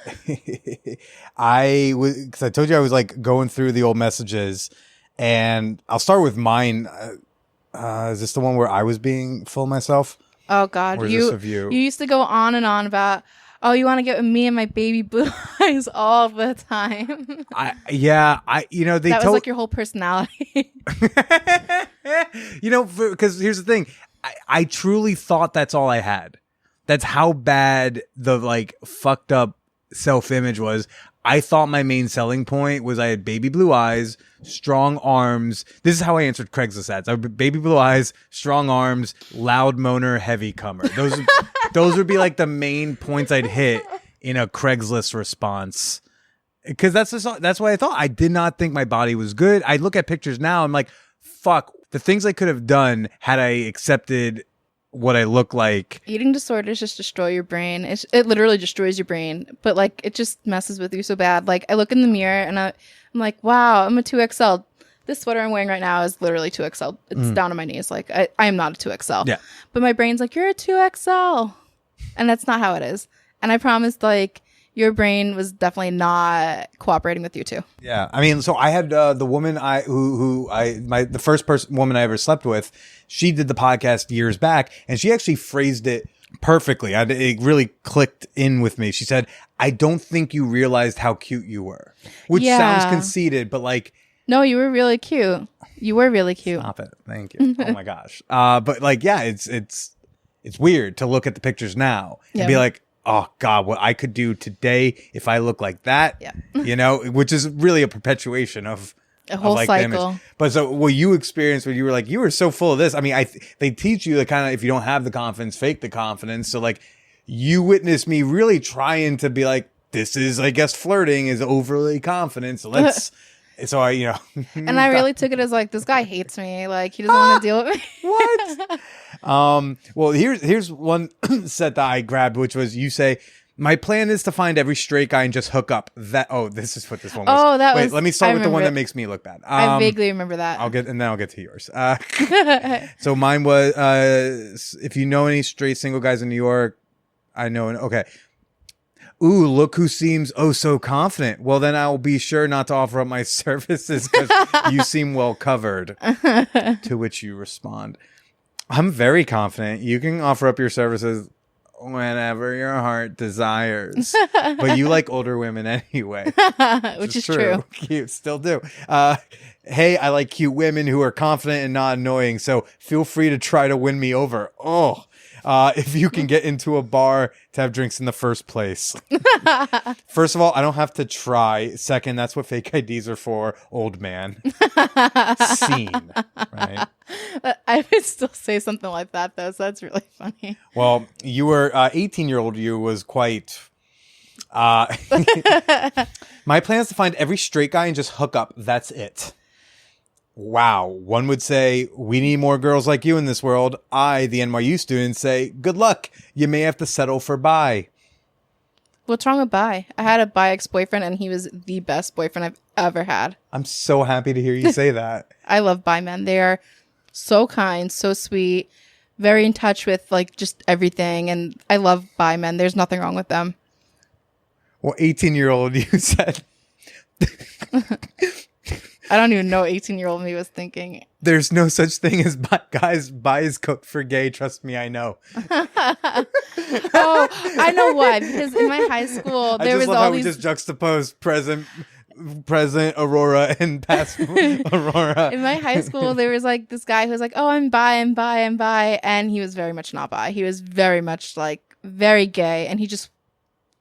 S2: I told you I was like going through the old messages, and I'll start with mine. Is this the one where I was being full of myself?
S1: Oh God,
S2: Or is this of you?
S1: You used to go on and on about, oh, you want to get with me and my baby blue eyes all the time.
S2: They
S1: that was like your whole personality.
S2: Because here's the thing, I truly thought that's all I had. That's how bad the like fucked up self-image was. I thought my main selling point was I had baby blue eyes, strong arms. This is how I answered Craigslist ads. I would baby blue eyes, strong arms, loud moaner, heavy comer. Those would be like the main points I'd hit in a Craigslist response. Because that's what I thought. I did not think my body was good. I look at pictures now. I'm like, fuck. The things I could have done had I accepted what I look like.
S1: Eating disorders just destroy your brain. It literally destroys your brain. But like it just messes with you so bad. Like I look in the mirror and I'm like, wow, I'm a 2XL. This sweater I'm wearing right now is literally 2XL. It's down to my knees. Like, I am not a 2XL.
S2: Yeah.
S1: But my brain's like, you're a 2XL. And that's not how it is. And I promised, like, your brain was definitely not cooperating with you too.
S2: Yeah, I mean, so I had the woman the first woman I ever slept with. She did the podcast years back, and she actually phrased it perfectly. It really clicked in with me. She said, "I don't think you realized how cute you were," which sounds conceited, but like,
S1: no, you were really cute. You were really cute.
S2: Stop it! Thank you. Oh my gosh. But like, yeah, it's weird to look at the pictures now and be like, oh God, what I could do today if I look like that, you know, which is really a perpetuation of
S1: a whole
S2: like
S1: cycle.
S2: But so what you experienced when you were like, you were so full of this. I mean, they teach you the kind of, if you don't have the confidence, fake the confidence. So like you witnessed me really trying to be like, this is, I guess, flirting is overly confident. So let's, so I, you know.
S1: And I really took it as like, this guy hates me. Like he doesn't want to deal with me.
S2: What? Well, here's one set that I grabbed, which was, you say, my plan is to find every straight guy and just hook up. This is what this one was.
S1: Oh, that
S2: Wait,
S1: was.
S2: let me start with the one that makes me look bad.
S1: I vaguely remember that.
S2: Then I'll get to yours. So mine was, if you know any straight single guys in New York, I know. Okay. Ooh, look who seems oh so confident. Well, then I will be sure not to offer up my services because you seem well covered. To which you respond, I'm very confident. You can offer up your services whenever your heart desires. But you like older women anyway.
S1: Which is true.
S2: Cute, still do. Hey, I like cute women who are confident and not annoying. So feel free to try to win me over. Oh. If you can get into a bar to have drinks in the first place. First of all, I don't have to try. Second, that's what fake IDs are for, old man. Scene, right?
S1: I would still say something like that, though, so that's really funny.
S2: Well, you were 18-year-old you was quite... my plan is to find every straight guy and just hook up. That's it. Wow. One would say, we need more girls like you in this world. I, the NYU student, say, good luck. You may have to settle for bi.
S1: What's wrong with bi? I had a bi ex-boyfriend, and he was the best boyfriend I've ever had.
S2: I'm so happy to hear you say that.
S1: I love bi men. They are so kind, so sweet, very in touch with like just everything. And I love bi men. There's nothing wrong with them.
S2: Well, 18-year-old, you said...
S1: I don't even know what 18-year-old me was thinking.
S2: There's no such thing as guys buy his coat for gay. Trust me, I know.
S1: Oh, I know why. Because in my high school, there was all these...
S2: we just juxtaposed present Aurora and past Aurora.
S1: In my high school, there was like this guy who was like, oh, I'm bi. And he was very much not bi. He was very much like very gay. And he just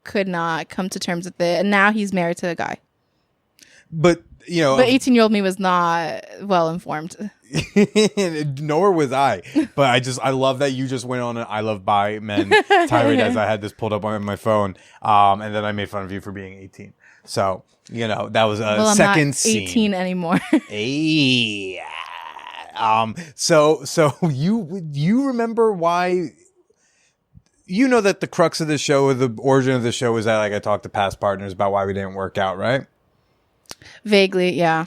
S1: could not come to terms with it. And now he's married to a guy.
S2: But... You know,
S1: but 18-year-old me was not well informed.
S2: Nor was I. But I love that you just went on an I love bi men tirade as I had this pulled up on my phone. And then I made fun of you for being 18. So, you know, that was a second
S1: I'm not 18 anymore.
S2: Hey. So you remember why? You know that the crux of the show, or the origin of the show, is that like I talked to past partners about why we didn't work out, right?
S1: Vaguely, yeah.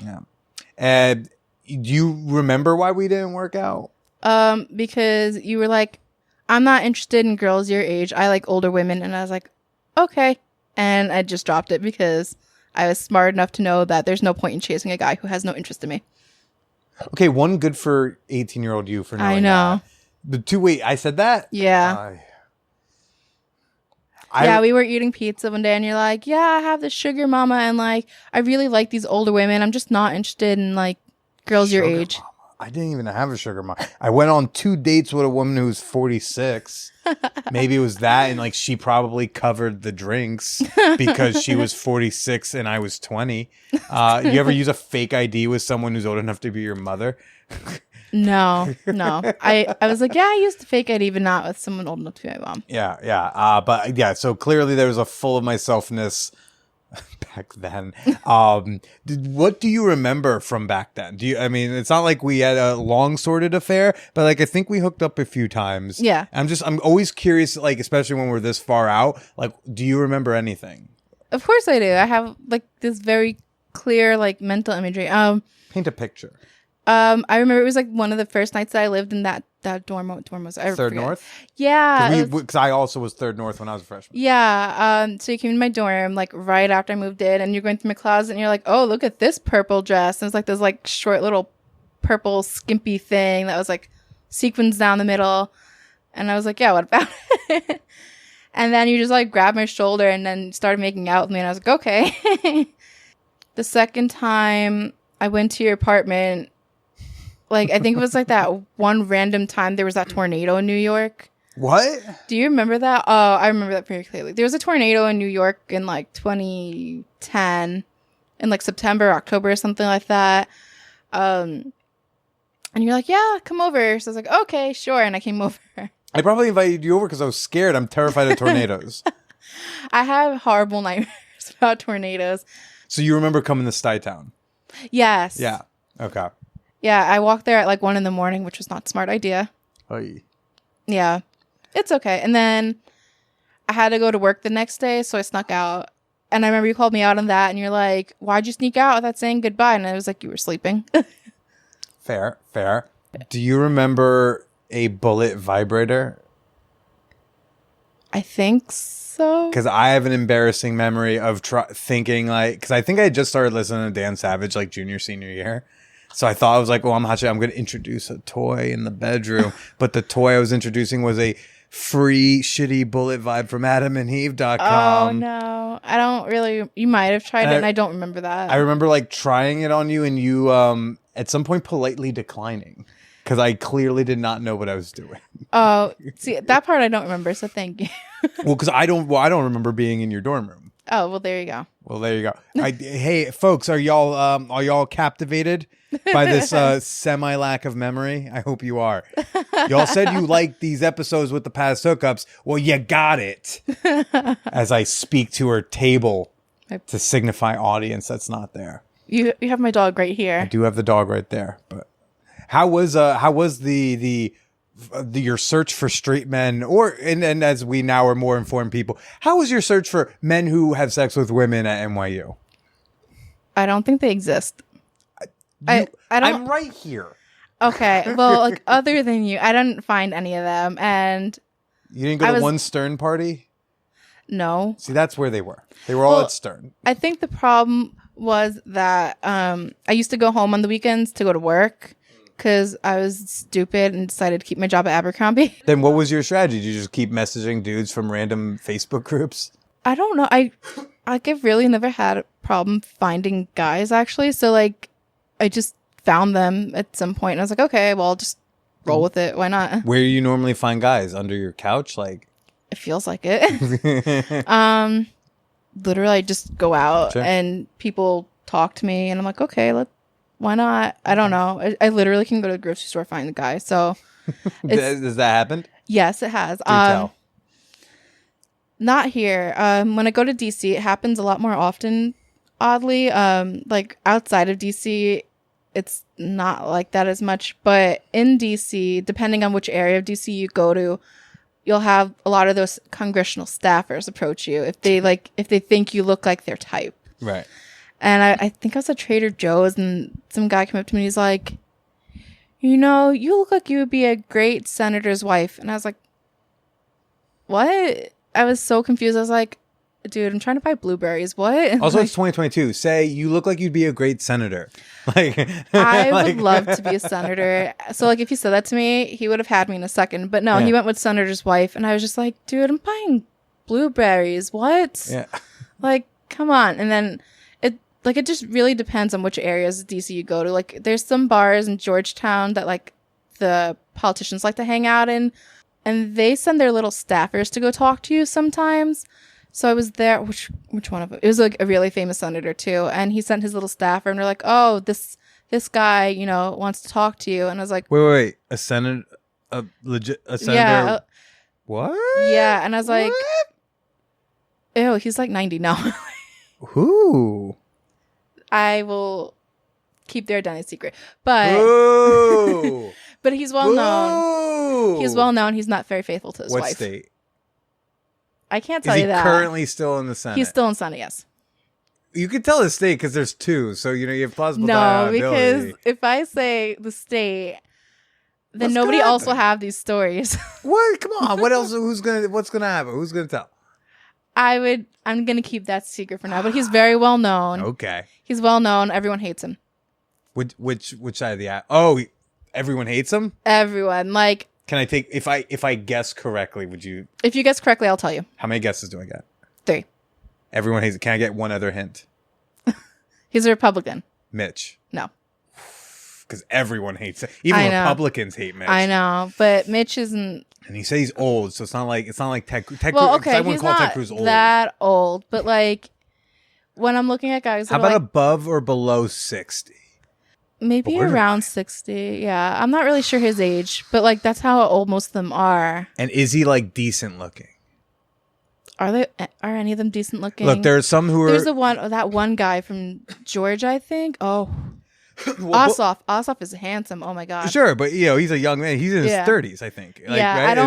S2: And do you remember why we didn't work out?
S1: Because you were like, I'm not interested in girls your age. I like older women. And I was like, okay. And I just dropped it because I was smart enough to know that there's no point in chasing a guy who has no interest in me.
S2: Okay, one good for 18-year-old you for knowing
S1: I know.
S2: that. The two, wait, I said that?
S1: Yeah. We were eating pizza one day and you're like, yeah, I have this sugar mama and like, I really like these older women. I'm just not interested in like girls your age.
S2: Mama. I didn't even have a sugar mama. I went on 2 dates with a woman who was 46. Maybe it was that. And like, she probably covered the drinks because she was 46 and I was 20. You ever use a fake ID with someone who's old enough to be your mother?
S1: No. I was like, yeah, I used the fake ID, but not with someone old enough to be my mom.
S2: Yeah. But yeah, so clearly there was a full of myselfness back then. What do you remember from back then? I mean, it's not like we had a long sordid affair, but like I think we hooked up a few times.
S1: Yeah.
S2: I'm always curious, like especially when we're this far out, like do you remember anything?
S1: Of course I do. I have like this very clear like mental imagery.
S2: Paint a picture.
S1: I remember it was like one of the first nights that I lived in that dorm was. I
S2: Third
S1: forget.
S2: North?
S1: Yeah.
S2: Because I also was Third North when I was a freshman.
S1: Yeah. So you came in my dorm like right after I moved in, and you're going through my closet, and you're like, "Oh, look at this purple dress." And it's like this like short little purple skimpy thing that was like sequins down the middle, and I was like, "Yeah, what about it?" And then you just like grabbed my shoulder and then started making out with me, and I was like, "Okay." The second time I went to your apartment, like I think it was like that one random time there was that tornado in New York.
S2: What?
S1: Do you remember that? Oh, I remember that very clearly. There was a tornado in New York in like 2010 in like September, October, or something like that. And you're like, yeah, come over. So I was like, okay, sure. And I came over.
S2: I probably invited you over because I was scared. I'm terrified of tornadoes.
S1: I have horrible nightmares about tornadoes.
S2: So you remember coming to Stuytown?
S1: Yes.
S2: Yeah. Okay.
S1: Yeah, I walked there at like 1 a.m, which was not a smart idea.
S2: Oy.
S1: Yeah. It's okay. And then I had to go to work the next day, so I snuck out. And I remember you called me out on that, and you're like, why'd you sneak out without saying goodbye? And I was like, you were sleeping.
S2: Fair. Do you remember a bullet vibrator?
S1: I think so.
S2: Because I have an embarrassing memory of thinking like, because I think I just started listening to Dan Savage like junior, senior year. So I thought I was like, oh, I'm going to introduce a toy in the bedroom. But the toy I was introducing was a free shitty bullet vibe from adamandeve.com.
S1: Oh, no. I don't really. You might have tried it, and I don't remember that.
S2: I remember like trying it on you and you at some point politely declining because I clearly did not know what I was doing.
S1: Oh, see, that part I don't remember, so thank you.
S2: Well, because I don't remember being in your dorm room.
S1: Oh, well, there you go.
S2: Well, there you go. Hey, folks, are y'all captivated by this semi lack of memory? I hope you are. Y'all said you liked these episodes with the past hookups. Well, you got it. As I speak to her table to signify audience that's not there.
S1: You have my dog right
S2: I
S1: here.
S2: do have the dog right there. But how was the your search for straight men, and as we now are more informed people, how was your search for men who have sex with women at NYU?
S1: I don't think they exist. I don't.
S2: I'm right here.
S1: Okay, well, like other than you, I didn't find any of them, and
S2: You didn't go to one Stern party?
S1: no.
S2: See, that's where they were. They were all at Stern.
S1: I think the problem was that I used to go home on the weekends to go to work because I was stupid and decided to keep my job at Abercrombie.
S2: Then what was your strategy? Did you just keep messaging dudes from random Facebook groups?
S1: I don't know. I've really never had a problem finding guys, actually. So, like, I just found them at some point, and I was like, okay, well, I'll just roll with it. Why not?
S2: Where do you normally find guys? Under your couch? Like,
S1: It feels like it. Literally, I just go out
S2: Sure.
S1: and people talk to me, and I'm like, okay, why not? I don't know. I literally can go to the grocery store, find the guy. So,
S2: does that happen?
S1: yes, it has.
S2: Do tell.
S1: Not here. When I go to DC, it happens a lot more often. Oddly, like outside of DC, it's not like that as much. But in DC, depending on which area of DC you go to, you'll have a lot of those congressional staffers approach you if they think you look like their type.
S2: Right.
S1: And I think I was at Trader Joe's, and some guy came up to me and he's like, you look like you would be a great senator's wife. And I was like, what? I was so confused. I was like, dude, I'm trying to buy blueberries. What?
S2: Also, it's 2022. Say you look like you'd be a great senator. Like,
S1: I would love to be a senator. So, like, if he said that to me, he would have had me in a second. But no,
S2: Yeah.
S1: he went with senator's wife. And I was just like, dude, I'm buying blueberries. What?
S2: yeah.
S1: Like, come on. And then it just really depends on which areas of DC you go to. Like, there's some bars in Georgetown that, like, the politicians like to hang out in. And they send their little staffers to go talk to you sometimes. So I was there. Which one of them? It was like a really famous senator too. And he sent his little staffer, and they're like, "Oh, this guy, wants to talk to you." And I was like,
S2: Wait. A senator? A senator?
S1: "Yeah,
S2: What?
S1: yeah." And I was like,
S2: What?
S1: "Ew, he's like 90 now."
S2: Who?
S1: I will keep their identity secret, but
S2: Whoa.
S1: but he's well known.
S2: Whoa.
S1: He's well known. He's not very faithful to his
S2: What
S1: wife.
S2: state?
S1: I can't
S2: Is
S1: tell
S2: he
S1: you that.
S2: currently still in the Senate?
S1: He's still in Senate. Yes.
S2: You could tell the state because there's two, so you have plausible
S1: No,
S2: deniability.
S1: because if I say the state, then
S2: What's
S1: nobody
S2: gonna
S1: else will
S2: happen?
S1: have these stories.
S2: What? Come on. What else? What's gonna happen? Who's gonna tell?
S1: I'm gonna keep that secret for now. But he's very well known.
S2: Okay.
S1: He's well known. Everyone hates him.
S2: Which side of the aisle? Oh, everyone hates him.
S1: Everyone. Like,
S2: Can I take if I guess correctly? Would you?
S1: if you guess correctly, I'll tell you.
S2: How many guesses do I get?
S1: 3.
S2: Everyone hates it. Can I get one other hint?
S1: He's a Republican.
S2: Mitch.
S1: No.
S2: Because everyone hates it. Even
S1: I know.
S2: Republicans hate Mitch.
S1: I know, but Mitch isn't.
S2: And he says he's old, so it's not like Ted Cruz.
S1: Well,
S2: I
S1: okay,
S2: wouldn't
S1: he's
S2: call Ted
S1: not
S2: Cruz old.
S1: that old, but like when I'm looking at guys,
S2: How
S1: that are
S2: about
S1: like,
S2: above or below 60?
S1: maybe
S2: borderline?
S1: around 60. Yeah, I'm not really sure his age, but like that's how old most of them are.
S2: And is he like decent looking?
S1: Are any of them decent looking?
S2: Look, there are some who are.
S1: There's that one guy from Georgia, I think. Oh,
S2: Well,
S1: Ossoff is handsome. Oh my god.
S2: Sure, but he's a young man. He's in his
S1: Yeah.
S2: 30s, I think. Like,
S1: Yeah,
S2: right?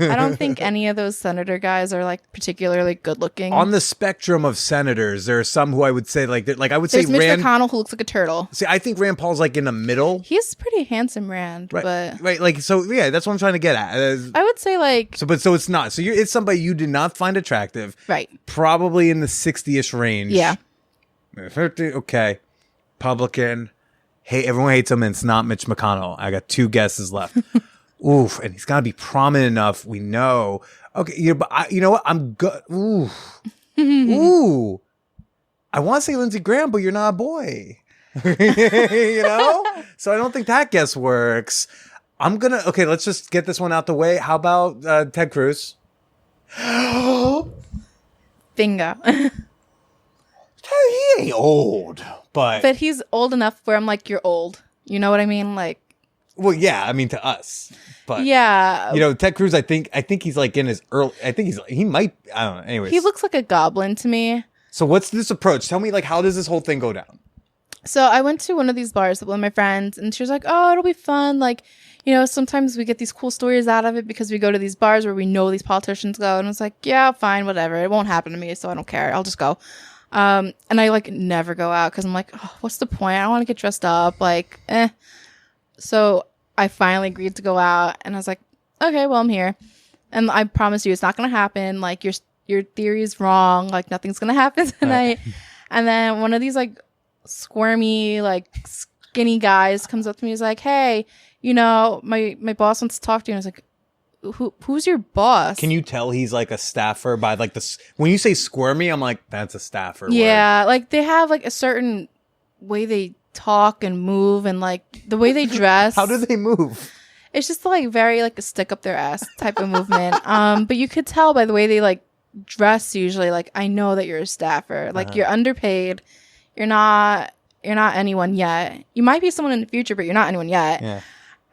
S1: I don't think any of those senator guys are like particularly good looking.
S2: On the spectrum of senators, there are some who I would say like I would
S1: There's
S2: say
S1: Mitch
S2: Rand.
S1: McConnell who looks like a turtle.
S2: See, I think Rand Paul's like in the middle.
S1: He's pretty handsome, Rand,
S2: Right,
S1: but
S2: right, like so. Yeah, that's what I'm trying to get at.
S1: I would say like
S2: So it's not. So it's somebody you did not find attractive.
S1: right.
S2: Probably in the 60ish range.
S1: Yeah.
S2: 50, okay. Publican. Hey, everyone hates him, and it's not Mitch McConnell. I got 2 guesses left. Oof, and he's got to be prominent enough. We know. Okay, but you know what? I'm good. Ooh, ooh. I want to say Lindsey Graham, but you're not a boy. So I don't think that guess works. Okay, let's just get this one out the way. How about Ted Cruz?
S1: Bingo.
S2: He ain't old,
S1: But he's old enough where I'm like, you're old. You know what I mean? Like,
S2: well, yeah. I mean, to us, but
S1: yeah.
S2: Ted Cruz. I think he's like in his early. I think he might. I don't know. Anyways,
S1: He looks like a goblin to me.
S2: So what's this approach? Tell me, like, how does this whole thing go down?
S1: So I went to one of these bars with one of my friends, and she was like, "Oh, it'll be fun. Like, sometimes we get these cool stories out of it because we go to these bars where we know these politicians go." And I was like, "Yeah, fine, whatever. It won't happen to me, so I don't care. I'll just go." And I like never go out because I'm like, oh, what's the point? I don't want to get dressed up. Like, eh. So I finally agreed to go out, and I was like, okay, well, I'm here, and I promise you, it's not gonna happen. Like your theory is wrong. Like nothing's gonna happen tonight. Right. And then one of these like squirmy, like skinny guys comes up to me. He's like, hey, my boss wants to talk to you. And I was like, who's your boss?
S2: Can you tell he's like a staffer by like this? When you say squirmy, I'm like, that's a staffer.
S1: Yeah, like they have like a certain way they talk and move, and like the way they dress.
S2: How do they move?
S1: It's just like very like a stick up their ass type of movement. But you could tell by the way they like dress usually. Like I know that you're a staffer. Like you're underpaid. You're not anyone yet. You might be someone in the future, but you're not anyone yet.
S2: Yeah.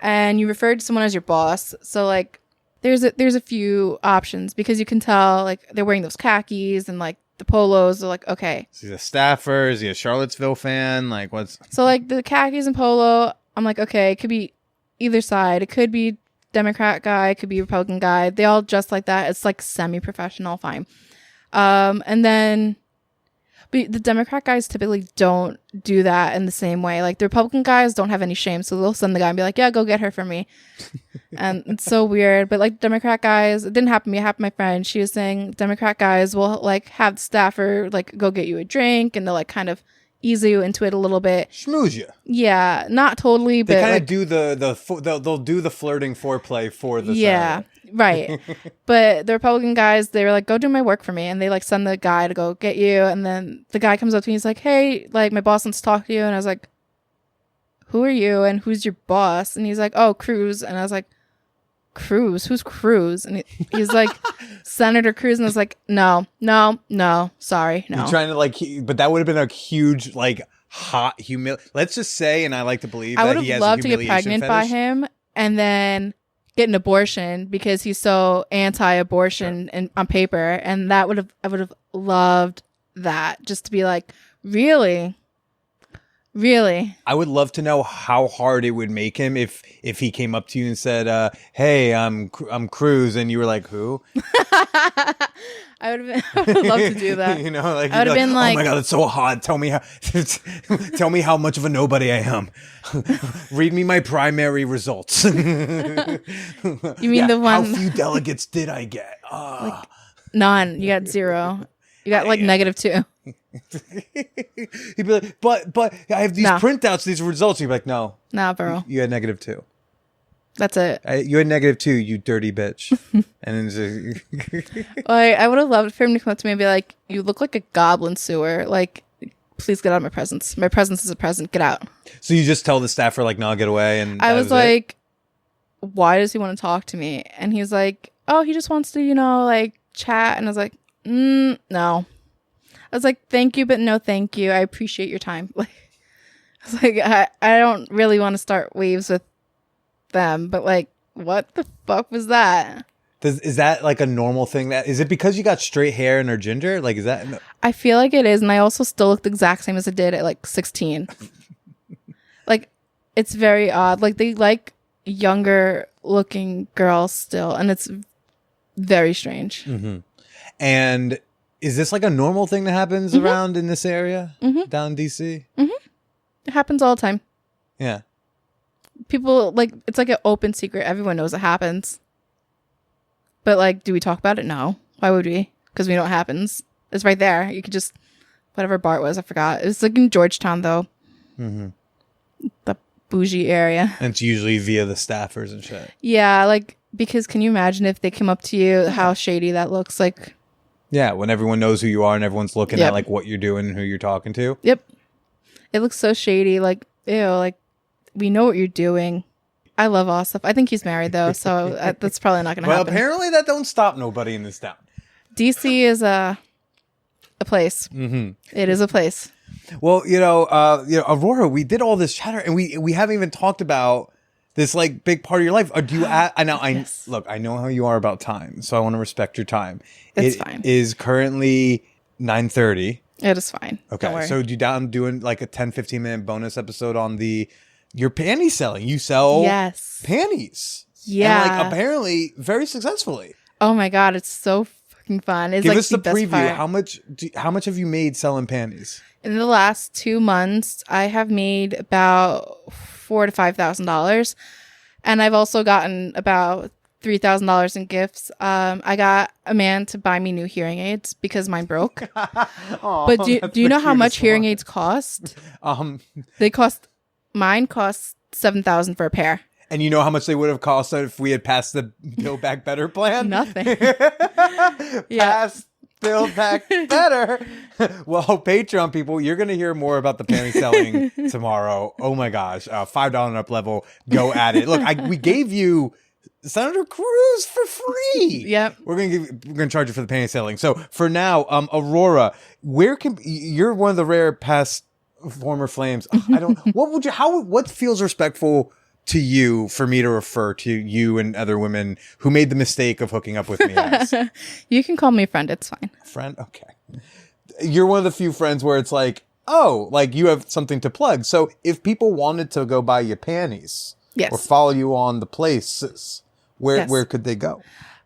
S1: And you referred to someone as your boss, so like. There's a few options because you can tell like they're wearing those khakis and like the polos. They're like, okay.
S2: So he's a staffer. Is he a Charlottesville fan? Like what's...
S1: So like the khakis and polo, I'm like, okay, it could be either side. It could be Democrat guy, it could be Republican guy. They all dress like that. It's like semi-professional, fine. And then but the Democrat guys typically don't do that in the same way. Like the Republican guys don't have any shame, so they'll send the guy and be like, yeah, go get her for me. And it's so weird. But like Democrat guys, it didn't happen to me, it happened to my friend. She was saying Democrat guys will like have the staffer like go get you a drink, and they'll like kind of ease you into it a little bit.
S2: Schmooze you.
S1: Yeah, not totally, but
S2: they kind of
S1: like,
S2: do they'll do the flirting foreplay for the
S1: yeah. Right. But the Republican guys, they were like, go do my work for me. And they like send the guy to go get you. And then the guy comes up to me. He's like, hey, like my boss wants to talk to you. And I was like, who are you? And who's your boss? And he's like, oh, Cruz. And I was like, Cruz? Who's Cruz? And he's like, Senator Cruz. And I was like, no, sorry, no.
S2: You're trying to like, but that would have been a huge like hot Let's just say, and I like to believe
S1: I
S2: that
S1: would
S2: he
S1: have
S2: has
S1: loved
S2: a
S1: to get
S2: humiliation
S1: pregnant by
S2: fetish.
S1: him and then get an abortion because he's so anti-abortion and on paper, and I would have loved that, just to be like, really, Really?
S2: I would love to know how hard it would make him if he came up to you and said, "Hey, I'm Cruz," and you were like, "Who?"
S1: I would love to do that.
S2: You know, like
S1: I would have been
S2: "Oh
S1: like,
S2: my god, it's so hot. Tell me how much of a nobody I am. Read me my primary results."
S1: you mean the
S2: How
S1: one
S2: few delegates did I get?
S1: none? You got 0. You got like -2.
S2: He'd be like, but I have these
S1: No.
S2: printouts, these results. You'd be like, no,
S1: Nah, bro.
S2: you had -2.
S1: That's it.
S2: You had -2, you dirty bitch. And then
S1: I would have loved for him to come up to me and be like, "You look like a goblin sewer. Like, please get out of my presence. My presence is a present. Get out."
S2: so you just tell the staffer like, no, get away. And
S1: I
S2: that
S1: was
S2: it?
S1: like, "Why does he want to talk to me?" And he's like, "Oh, he just wants to, like chat." And I was like, "No." I was like, "Thank you, but no thank you. I appreciate your time." Like, I was like, I don't really want to start waves with them, but like, what the fuck was that?
S2: Is that like a normal thing? Is it because you got straight hair and are ginger? Like, is that?
S1: I feel like it is, and I also still look the exact same as I did at like 16. Like, it's very odd. Like, they like younger looking girls still, and it's very strange.
S2: Mm-hmm. And is this like a normal thing that happens around in this area down in DC?
S1: It happens all the time.
S2: Yeah.
S1: People, like, it's like an open secret. Everyone knows it happens. But, like, do we talk about it? No. Why would we? Because we know it happens. It's right there. You could just, whatever bar it was, I forgot. It was like in Georgetown, though. Mm-hmm. The bougie area.
S2: And it's usually via the staffers and shit.
S1: Yeah, like, because can you imagine if they come up to you, how shady that looks like?
S2: Yeah, when everyone knows who you are and everyone's looking
S1: Yep.
S2: at like what you're doing and who you're talking to.
S1: Yep. It looks so shady. Like, ew, like, we know what you're doing. I love Asif. I think he's married, though, so that's probably not going to
S2: Well,
S1: happen.
S2: apparently that don't stop nobody in this town.
S1: DC is a place. Mm-hmm. It is a place.
S2: Well, Aurora, we did all this chatter and we haven't even talked about this like big part of your life. Or do you?
S1: Yes.
S2: Look. I know how you are about time, so I want to respect your time.
S1: It's fine.
S2: It is currently 9:30.
S1: It is fine. Don't
S2: Okay,
S1: worry.
S2: so you down doing like a 10-15 minute bonus episode on your panty selling? You sell
S1: Yes.
S2: panties.
S1: Yeah.
S2: And like apparently very successfully.
S1: Oh my god, it's so fucking fun. It's
S2: Give
S1: like
S2: us the
S1: best
S2: preview.
S1: part.
S2: How much have you made selling panties?
S1: In the last 2 months, I have made about $4,000 to $5,000, and I've also gotten about $3,000 in gifts. I got a man to buy me new hearing aids because mine broke. But do you know how much hearing aids cost? Mine cost $7,000 for a pair.
S2: And you know how much they would have cost if we had passed the Build Back Better plan?
S1: Nothing.
S2: Pass Build Back Better. Well, Patreon people, you're going to hear more about the panty selling tomorrow. Oh my gosh. $5 and up level. Go at it. Look, we gave you Senator Cruz for free.
S1: Yep.
S2: We're gonna charge you for the panty selling. So for now, Aurora, you're one of the rare past former flames. What feels respectful to you for me to refer to you and other women who made the mistake of hooking up with me as?
S1: You can call me friend. It's fine.
S2: Friend? Okay. You're one of the few friends where it's like, oh, like you have something to plug. So if people wanted to go buy you panties
S1: Yes.
S2: or follow you on the places,
S1: Yes.
S2: where could they go?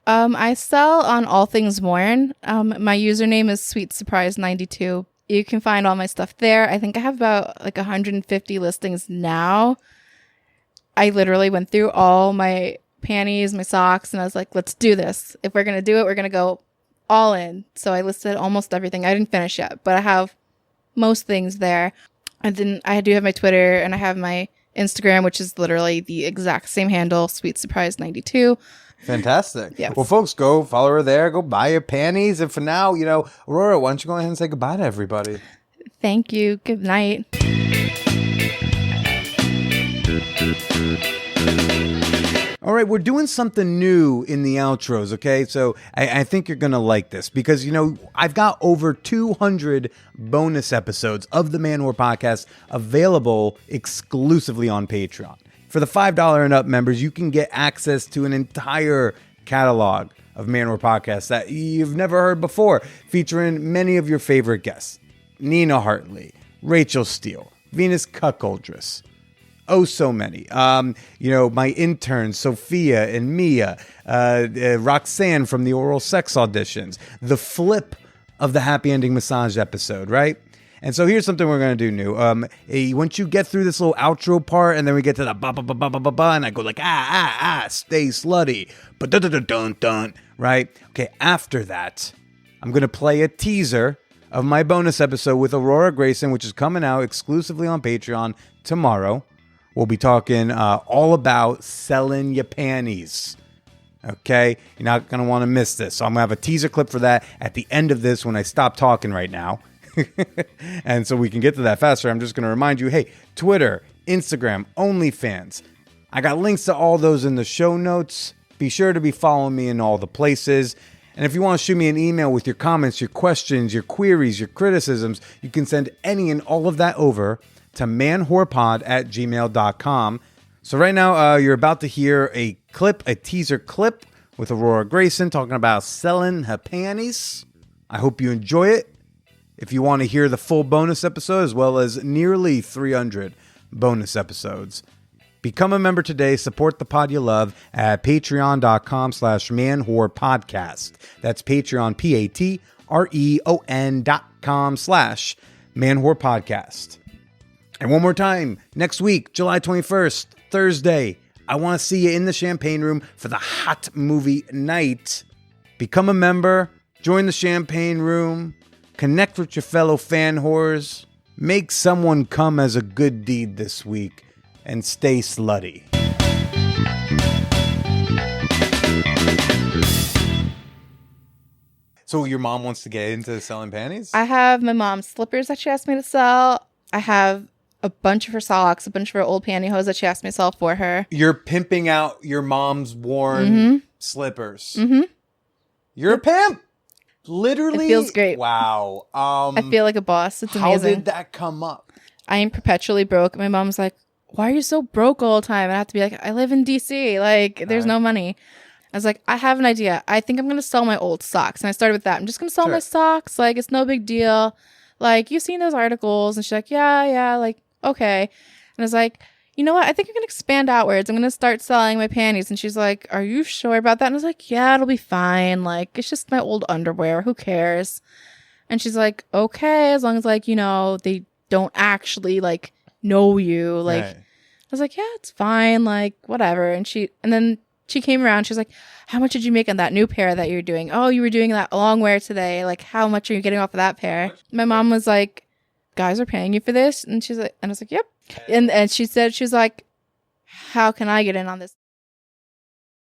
S1: I sell on All Things Worn. My username is Sweet Surprise 92. You can find all my stuff there. I think I have about like 150 listings now. I literally went through all my panties, my socks, and I was like, let's do this. If we're going to do it, we're going to go all in. So I listed almost everything. I didn't finish yet, but I have most things there. I do have my Twitter and I have my Instagram, which is literally the exact same handle, Sweet Surprise 92.
S2: Fantastic.
S1: Yes.
S2: Well, folks, go follow her there. Go buy your panties. And for now, Aurora, why don't you go ahead and say goodbye to everybody?
S1: Thank you. Good night.
S2: All right, we're doing something new in the outros, okay? So I think you're going to like this because, I've got over 200 bonus episodes of the Man Whore Podcast available exclusively on Patreon. For the $5 and up members, you can get access to an entire catalog of Man Whore Podcasts that you've never heard before, featuring many of your favorite guests. Nina Hartley, Rachel Steele, Venus Cuckoldress. Oh, so many. My interns, Sophia and Mia, Roxanne from the oral sex auditions, the flip of the happy ending massage episode, right? And so here's something we're going to do new. Once you get through this little outro part, and then we get to the ba ba ba ba ba ba ba, and I go like, stay slutty, but dun dun dun dun, right? Okay, after that, I'm going to play a teaser of my bonus episode with Aurora Grayson, which is coming out exclusively on Patreon tomorrow. We'll be talking all about selling your panties. Okay? You're not going to want to miss this. So I'm going to have a teaser clip for that at the end of this when I stop talking right now. And so we can get to that faster. I'm just going to remind you, hey, Twitter, Instagram, OnlyFans. I got links to all those in the show notes. Be sure to be following me in all the places. And if you want to shoot me an email with your comments, your questions, your queries, your criticisms, you can send any and all of that over to manwhorepod@gmail.com. So right now, you're about to hear a teaser clip with Aurora Grayson talking about selling her panties. I hope you enjoy it. If you want to hear the full bonus episode, as well as nearly 300 bonus episodes, become a member today. Support the pod you love at patreon.com/manwhorepodcast. That's Patreon, patreon.com/manwhorepodcast. And one more time, next week, July 21st, Thursday, I want to see you in the champagne room for the hot movie night. Become a member, join the champagne room, connect with your fellow fan whores, make someone come as a good deed this week, and stay slutty. So your mom wants to get into selling panties?
S1: I have my mom's slippers that she asked me to sell. I have a bunch of her socks, a bunch of her old pantyhose that she asked me to sell for her.
S2: You're pimping out your mom's worn slippers. Mm-hmm. You're a pimp. Literally.
S1: It feels great.
S2: Wow.
S1: I feel like a boss. It's amazing.
S2: How did that come up?
S1: I am perpetually broke. My mom's like, why are you so broke all the time? And I have to be like, I live in DC. Like, there's no money. I was like, I have an idea. I think I'm going to sell my old socks. And I started with that. I'm just going to sell my socks. Like, it's no big deal. Like, you've seen those articles. And she's like, yeah. Like, okay. And I was like, you know what? I think I'm going to expand outwards. I'm going to start selling my panties. And she's like, are you sure about that? And I was like, yeah, it'll be fine. Like, it's just my old underwear. Who cares? And she's like, okay, as long as, like, you know, they don't actually, like, know you. Like, I was like, yeah, it's fine. Like, whatever. And then she came around. She's like, how much did you make on that new pair that you're doing? Oh, you were doing that long wear today. Like, how much are you getting off of that pair? My mom was like, guys are paying you for this? And she's like, and I was like, yep. And she said, she was like, how can I get in on this?